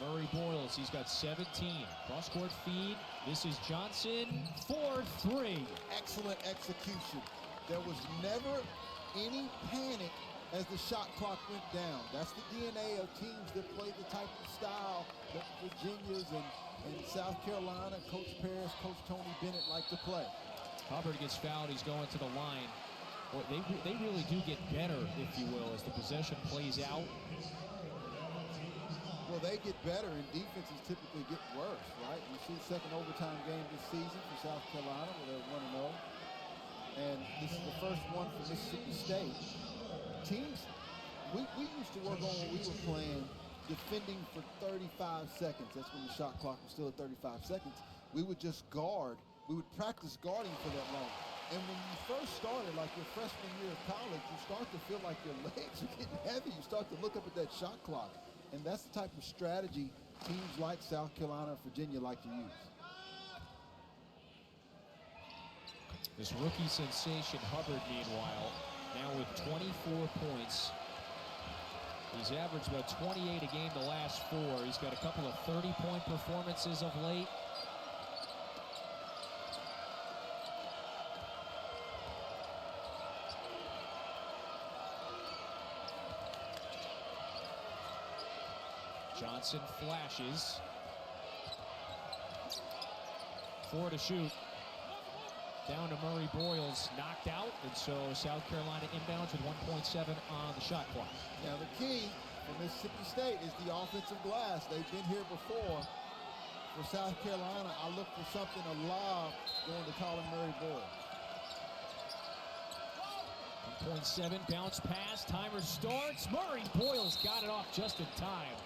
Murray Boyles, he's got 17. Cross-court feed. This is Johnson for three. Excellent execution. There was never any panic as the shot clock went down. That's the DNA of teams that play the type of style that Virginia's and South Carolina, Coach Paris, Coach Tony Bennett like to play. Hubbard gets fouled. He's going to the line. Boy, they really do get better, if you will, as the possession plays out. Well, they get better, and defenses typically get worse, right? You see the second overtime game this season for South Carolina, where they're 1-0. And this is the first one for Mississippi State. Teams, we used to work on when we were playing defending for 35 seconds. That's when the shot clock was still at 35 seconds. We would just guard. We would practice guarding for that long. And when you first started, like your freshman year of college, you start to feel like your legs are getting heavy. You start to look up at that shot clock. And that's the type of strategy teams like South Carolina and Virginia like to use. This rookie sensation, Hubbard, meanwhile, now with 24 points. He's averaged about 28 a game the last four. He's got a couple of 30-point performances of late. Johnson flashes. 4 to shoot. Down to Murray Boyles, knocked out, and so South Carolina inbounds with 1.7 on the shot clock. Now the key for Mississippi State is the offensive glass. They've been here before. For South Carolina, I look for something, a lob going to Colin Murray Boyles. 1.7, bounce pass, timer starts. Murray Boyles got it off just in time.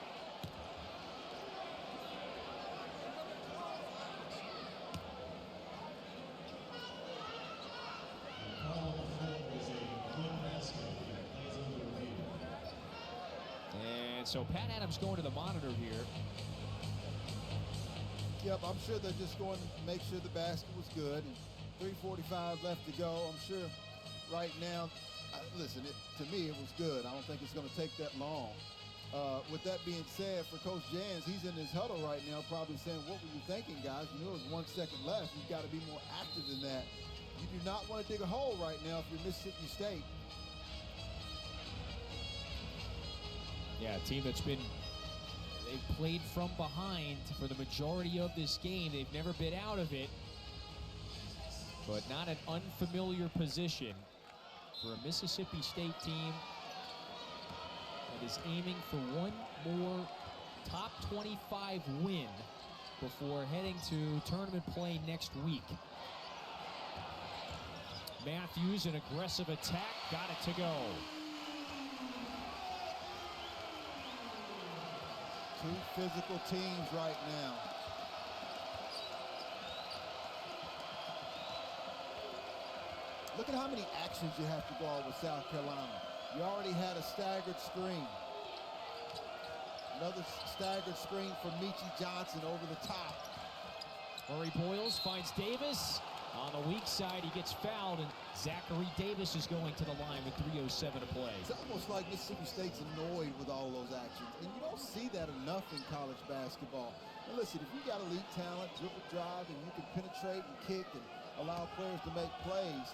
And so Pat Adams going to the monitor here. Yep, I'm sure they're just going to make sure the basket was good. And 3:45 left to go. I'm sure right now, listen, to me it was good. I don't think it's going to take that long. With that being said, for Coach Jans, he's in his huddle right now probably saying, what were you thinking, guys? You knew it was 1 second left. You've got to be more active than that. You do not want to dig a hole right now if you're Mississippi State. Yeah, a team that's been, they've played from behind for the majority of this game. They've never been out of it, but not an unfamiliar position for a Mississippi State team that is aiming for one more top 25 win before heading to tournament play next week. Matthews, an aggressive attack, got it to go. Two physical teams right now. Look at how many actions you have to go on with South Carolina. You already had a staggered screen. Another staggered screen for Meechie Johnson over the top. Murray Boyles finds Davis. On the weak side, he gets fouled, and Zachary Davis is going to the line with 3:07 to play. It's almost like Mississippi State's annoyed with all those actions, and you don't see that enough in college basketball. And listen, if you got elite talent, dribble drive, and you can penetrate and kick and allow players to make plays,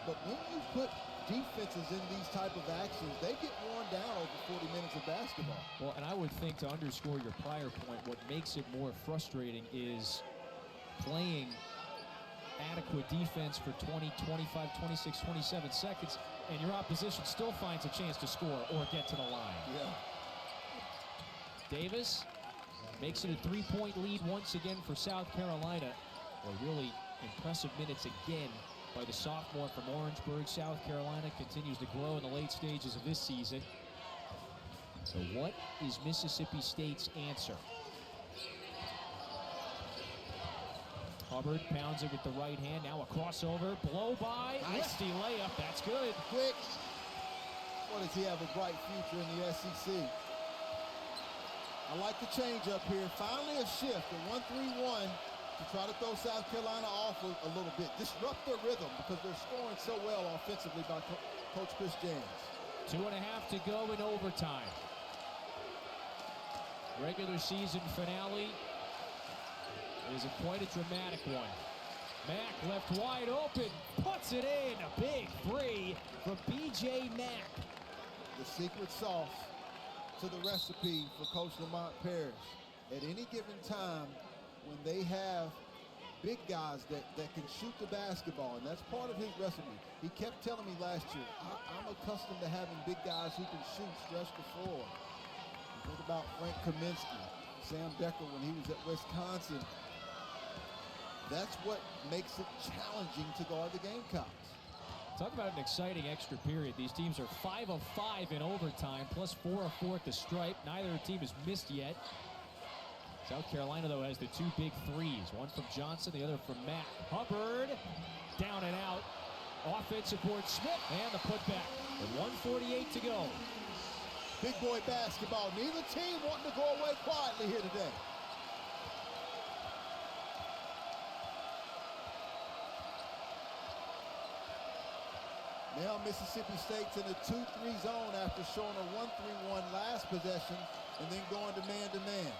but when you put defenses in these type of actions, they get worn down over 40 minutes of basketball. Well, and I would think, to underscore your prior point, what makes it more frustrating is playing adequate defense for 20, 25, 26, 27 seconds, and your opposition still finds a chance to score or get to the line. Yeah. Davis makes it a 3-point lead once again for South Carolina. Well, really impressive minutes again by the sophomore from Orangeburg. South Carolina continues to grow in the late stages of this season. So what is Mississippi State's answer? Hubbard pounds it with the right hand. Now a crossover, blow by, lefty layup. That's good. Quick. What does he have a bright future in the SEC? I like the change up here. Finally a shift, a 1-3-1 to try to throw South Carolina off a little bit. Disrupt their rhythm because they're scoring so well offensively by Coach Chris James. 2.5 to go in overtime. Regular season finale is quite a dramatic one. Mack left wide open, puts it in. A big three from B.J. Mack. The secret sauce to the recipe for Coach Lamont Paris. At any given time, when they have big guys that can shoot the basketball, and that's part of his recipe. He kept telling me last year, I'm accustomed to having big guys who can shoot, stretch the floor. You think about Frank Kaminsky, Sam Decker when he was at Wisconsin. That's what makes it challenging to guard the Gamecocks. Talk about an exciting extra period. These teams are 5 of 5 in overtime, plus 4 of 4 at the stripe. Neither team has missed yet. South Carolina, though, has the 2 big threes. One from Johnson, the other from Mack. Hubbard, down and out. Offensive board, Smith, and the putback. With 1:48 to go. Big boy basketball. Neither team wanting to go away quietly here today. Now Mississippi State's in a 2-3 zone after showing a 1-3-1 last possession and then going to man-to-man.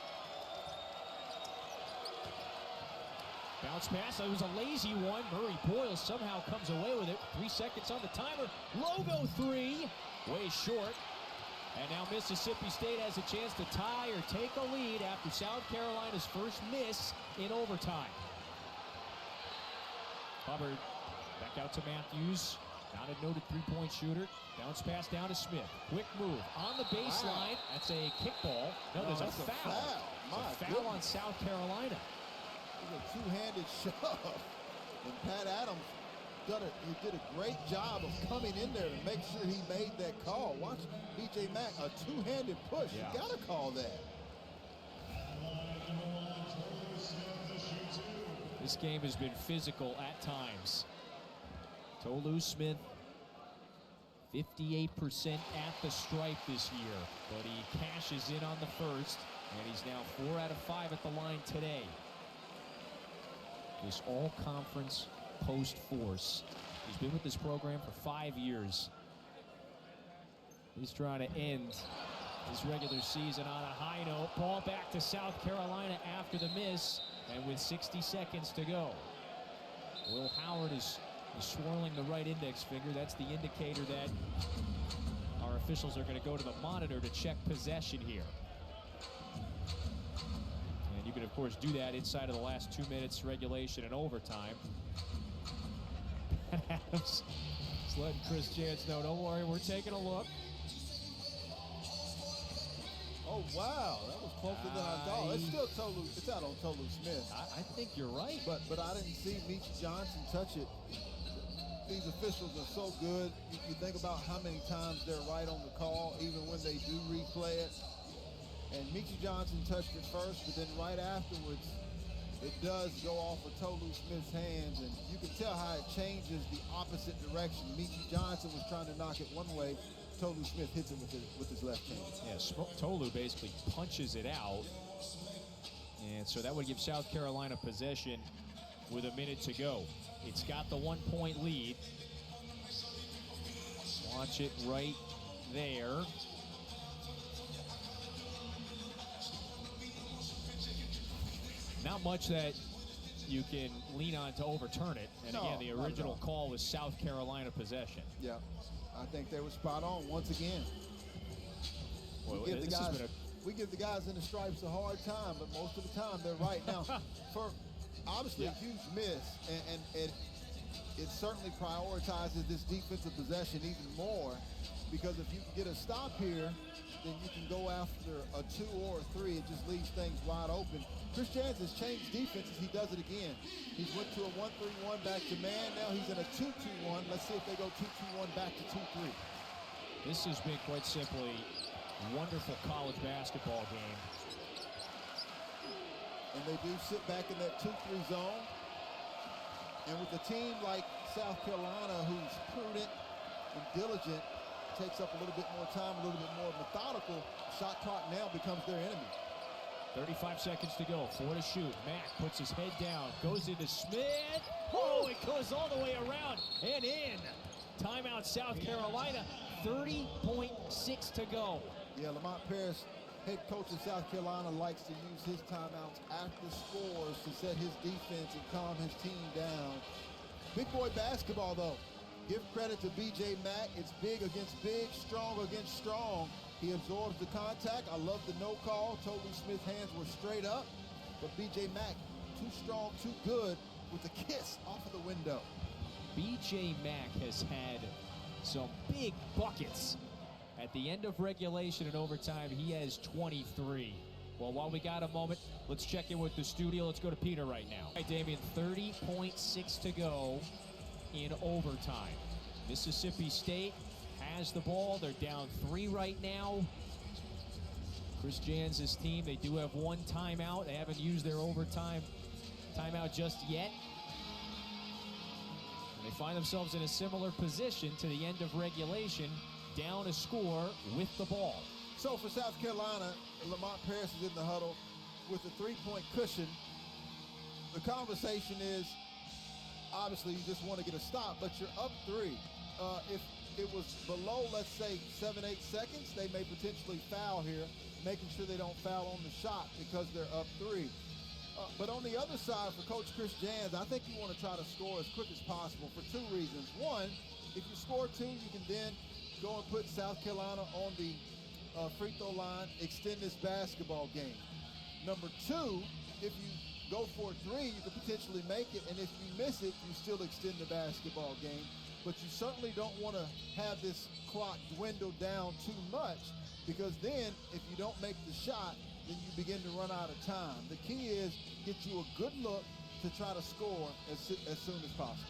Bounce pass, it was a lazy one. Murray Boyle somehow comes away with it. 3 seconds on the timer. Logo three, way short. And now Mississippi State has a chance to tie or take a lead after South Carolina's first miss in overtime. Hubbard back out to Matthews. Not a noted three-point shooter. Bounce pass down to Smith. Quick move on the baseline. Wow. That's a kickball. No, there's a foul. There's a foul on South Carolina. It was a two-handed shove. And Pat Adams did a great job of coming in there to make sure he made that call. Watch B.J. Mack, a two-handed push. Yeah. You got to call that. This game has been physical at times. Tolu Smith, 58% at the stripe this year, but he cashes in on the first, and he's now 4 out of 5 at the line today. This all-conference post force. He's been with this program for 5 years. He's trying to end his regular season on a high note. Ball back to South Carolina after the miss, and with 60 seconds to go. Will Howard is swirling the right index finger. That's the indicator that our officials are going to go to the monitor to check possession here. And you can, of course, do that inside of the last 2 minutes regulation and overtime. Adams is letting Chris Jans know, don't worry, we're taking a look. Oh, wow, that was closer than I thought. It's still Tolu. It's out on Tolu Smith. I think you're right. But I didn't see Meechie Johnson touch it. These officials are so good. You think about how many times they're right on the call, even when they do replay it. And Meechie Johnson touched it first, but then right afterwards, it does go off of Tolu Smith's hands, and you can tell how it changes the opposite direction. Meechie Johnson was trying to knock it one way. Tolu Smith hits it with his left hand. Yeah, Tolu basically punches it out. And so that would give South Carolina possession with a minute to go. It's got the 1-point lead. Watch it right there. Not much that you can lean on to overturn it. And No, again, the not at original all. call was South Carolina possession. Yeah, I think they were spot on once again. Well, We give the this has guys, been we give the guys in the stripes a hard time, but most of the time they're right. Now, for obviously a huge miss, and it certainly prioritizes this defensive possession even more, because if you can get a stop here, then you can go after a 2 or a 3. It just leaves things wide open. Chris Jans has changed defenses. He does it again. He's went to a 1-3-1 back to man. Now he's in a 2-2-1. Let's see if they go 2-2-1 back to 2-3. This has been quite simply wonderful college basketball game. And they do sit back in that 2-3 zone. And with a team like South Carolina, who's prudent and diligent, takes up a little bit more time, a little bit more methodical, shot clock now becomes their enemy. 35 seconds to go, 4 to shoot. Mack puts his head down, goes into Smith. Oh, it goes all the way around and in. Timeout, South Carolina, 30.6 to go. Yeah, Lamont Paris, head coach of South Carolina, likes to use his timeouts after scores to set his defense and calm his team down. Big boy basketball, though. Give credit to B.J. Mack. It's big against big, strong against strong. He absorbs the contact. I love the no call. Toby Smith's hands were straight up. But B.J. Mack, too strong, too good, with a kiss off of the window. B.J. Mack has had some big buckets. At the end of regulation and overtime, he has 23. Well, while we got a moment, let's check in with the studio. Let's go to Peter right now. All right, Damian, 30.6 to go in overtime. Mississippi State has the ball. They're down 3 right now. Chris Jans' team, they do have 1 timeout. They haven't used their overtime timeout just yet. And they find themselves in a similar position to the end of regulation, down a score with the ball. So for South Carolina, Lamont Paris is in the huddle with a 3-point cushion. The conversation is, obviously, you just want to get a stop, but you're up 3. If it was below, let's say, 7-8 seconds, they may potentially foul here, making sure they don't foul on the shot because they're up 3. But on the other side, for Coach Chris Jans, I think you want to try to score as quick as possible for 2 reasons. One, if you score 2, you can then go and put South Carolina on the free throw line, extend this basketball game. Number 2, if you go for a 3, you could potentially make it, and if you miss it, you still extend the basketball game. But you certainly don't want to have this clock dwindle down too much, because then if you don't make the shot, then you begin to run out of time. The key is get you a good look to try to score as soon as possible.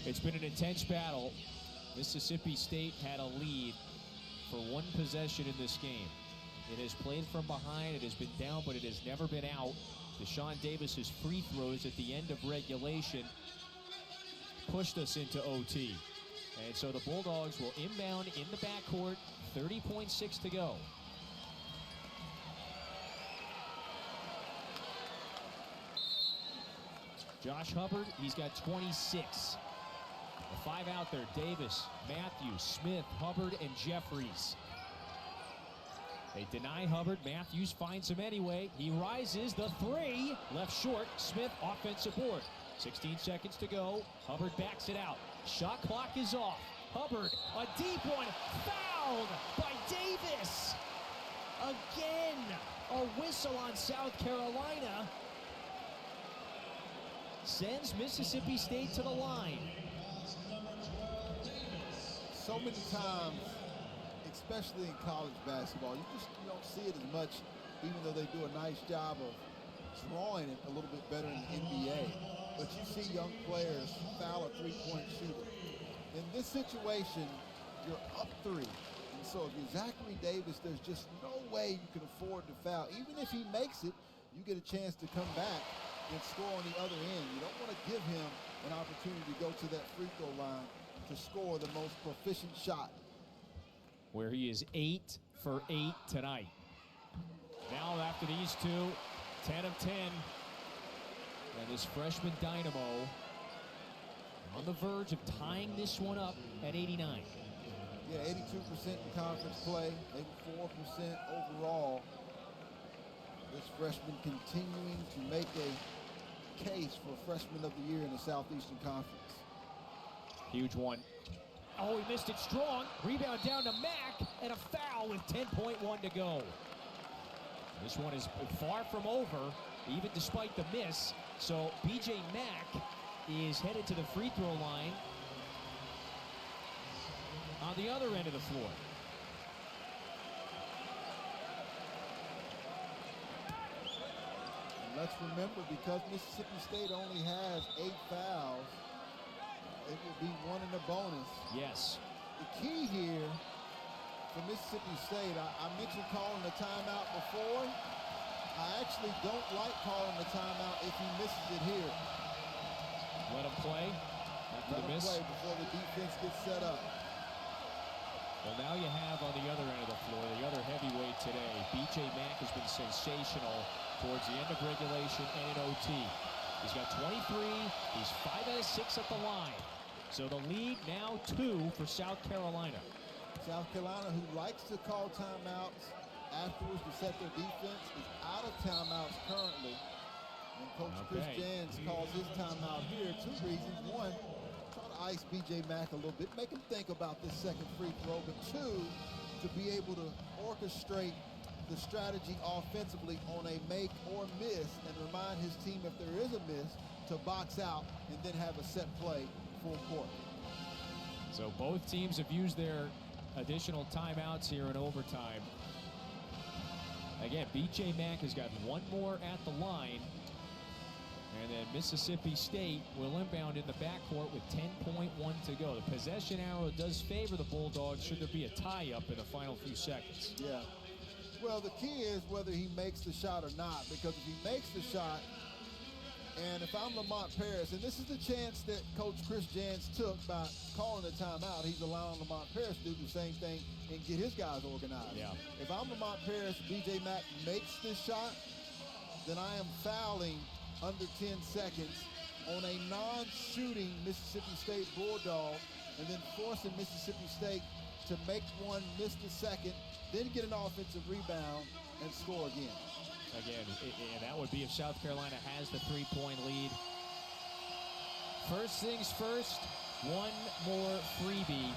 It's been an intense battle. Mississippi State had a lead for 1 possession in this game. It has played from behind, it has been down, but it has never been out. Deshaun Davis's free throws at the end of regulation pushed us into OT. And so the Bulldogs will inbound in the backcourt, 30.6 to go. Josh Hubbard, he's got 26. The 5 out there, Davis, Matthews, Smith, Hubbard, and Jeffries. They deny Hubbard. Matthews finds him anyway. He rises, the 3, left short. Smith, offensive board. 16 seconds to go. Hubbard backs it out. Shot clock is off. Hubbard, a deep one, fouled by Davis. Again, a whistle on South Carolina sends Mississippi State to the line. So many times, especially in college basketball, you don't see it as much, even though they do a nice job of drawing it a little bit better in the NBA. But you see young players foul a 3-point shooter. In this situation, you're up 3. And so if you're Zachary Davis, there's just no way you can afford to foul. Even if he makes it, you get a chance to come back and score on the other end. You don't want to give him an opportunity to go to that free throw line to score the most proficient shot. Where he is 8 for 8 tonight. Now after these two, 10 of 10. And this freshman dynamo on the verge of tying this one up at 89. Yeah, 82% in conference play, 84% overall. This freshman continuing to make a case for freshman of the year in the Southeastern Conference. Huge one. Oh, he missed it strong. Rebound down to Mack, and a foul with 10.1 to go. This one is far from over, even despite the miss. So B.J. Mack is headed to the free throw line on the other end of the floor. And let's remember, because Mississippi State only has 8 fouls, it will be 1 in the bonus. Yes. The key here for Mississippi State, I mentioned calling the timeout before. I actually don't like calling the timeout if he misses it here. Let him play. Let him play before the defense gets set up. Well, now you have on the other end of the floor, the other heavyweight today. B.J. Mack has been sensational towards the end of regulation and in OT. He's got 23. He's 5 out of 6 at the line. So the lead now 2 for South Carolina. South Carolina, who likes to call timeouts afterwards to set their defense, is out of timeouts currently. And Coach Chris Jans calls his timeout here. 2 reasons. 1, try to ice B.J. Mack a little bit, make him think about this second free throw. But 2, to be able to orchestrate the strategy offensively on a make or miss and remind his team, if there is a miss, to box out and then have a set play full court. So both teams have used their additional timeouts here in overtime. Again, B.J. Mack has got 1 more at the line. And then Mississippi State will inbound in the backcourt with 10.1 to go. The possession arrow does favor the Bulldogs should there be a tie-up in the final few seconds. Yeah. Well, the key is whether he makes the shot or not, because if he makes the shot, and if I'm Lamont Paris, and this is the chance that Coach Chris Jans took by calling the timeout, he's allowing Lamont Paris to do the same thing and get his guys organized. Yeah. If I'm Lamont Paris, B.J. Mack makes this shot, then I am fouling under 10 seconds on a non-shooting Mississippi State Bulldog, and then forcing Mississippi State to make one, miss the second, then get an offensive rebound and score again. Again, and that would be if South Carolina has the 3-point lead. First things first, 1 more freebie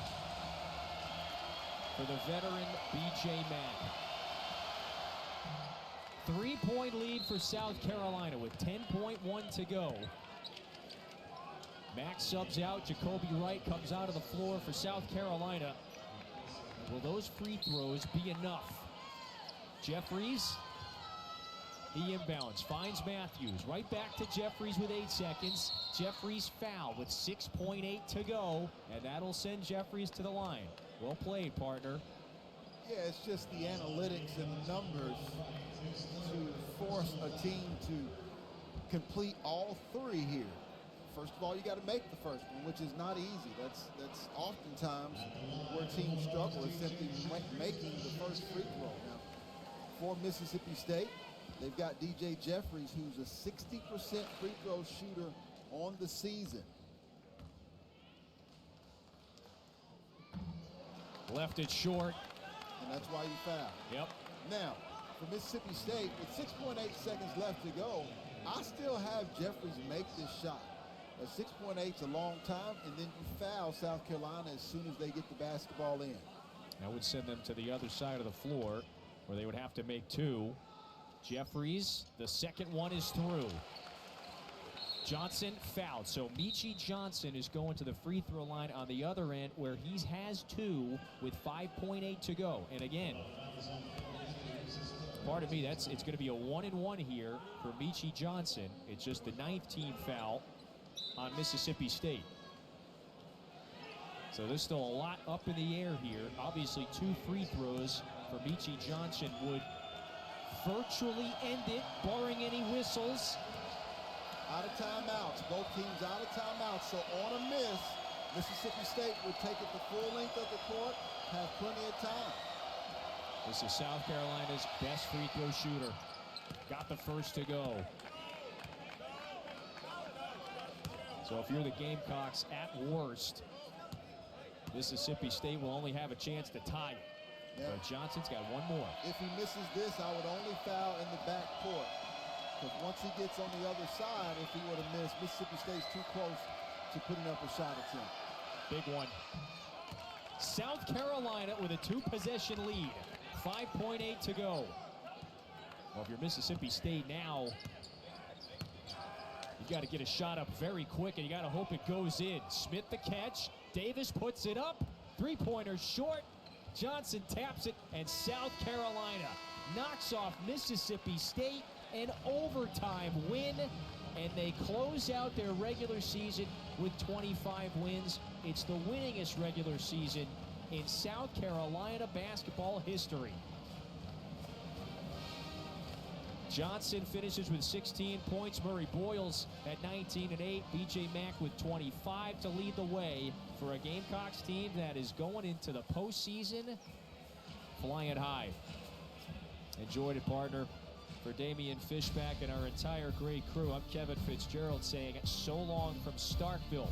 for the veteran B.J. Mack. 3-point lead for South Carolina with 10.1 to go. Mack subs out. Jacoby Wright comes out of the floor for South Carolina. Will those free throws be enough? Jeffries, he inbounds, finds Matthews. Right back to Jeffries with 8 seconds. Jeffries foul with 6.8 to go, and that'll send Jeffries to the line. Well played, partner. Yeah, it's just the analytics and the numbers to force a team to complete all 3 here. First of all, you got to make the first one, which is not easy. That's oftentimes where teams struggle, is simply making the first free throw. Now, for Mississippi State, they've got DJ Jeffries, who's a 60% free throw shooter on the season. Left it short. And that's why you foul. Yep. Now, for Mississippi State, with 6.8 seconds left to go, I still have Jeffries make this shot. 6.8 is a long time, and then you foul South Carolina as soon as they get the basketball in. That would send them to the other side of the floor, where they would have to make 2. Jeffries, the second one is through. Johnson fouled. So Meechie Johnson is going to the free throw line on the other end, where he has 2 with 5.8 to go. And again, pardon me, it's going to be a 1-and-1 here for Meechie Johnson. It's just the 9th team foul on Mississippi State. So there's still a lot up in the air here. Obviously, 2 free throws for Meechie Johnson would virtually end it, barring any whistles. Out of timeouts. Both teams out of timeouts. So on a miss, Mississippi State would take it the full length of the court, have plenty of time. This is South Carolina's best free throw shooter. Got the first to go. So if you're the Gamecocks, at worst, Mississippi State will only have a chance to tie it. Yeah. But Johnson's got one more. If he misses this, I would only foul in the back court. Because once he gets on the other side, if he were to miss, Mississippi State's too close to putting up a shot attempt. Big one. South Carolina with a 2-possession lead. 5.8 to go. Well, if you're Mississippi State now, you got to get a shot up very quick, and you got to hope it goes in. Smith the catch. Davis puts it up. Three-pointer short. Johnson taps it, and South Carolina knocks off Mississippi State. An overtime win, and they close out their regular season with 25 wins. It's the winningest regular season in South Carolina basketball history. Johnson finishes with 16 points. Murray Boyles at 19 and 8. B.J. Mack with 25 to lead the way for a Gamecocks team that is going into the postseason flying high. Enjoyed it, partner. For Damian Fishback and our entire great crew, I'm Kevin Fitzgerald saying so long from Starkville.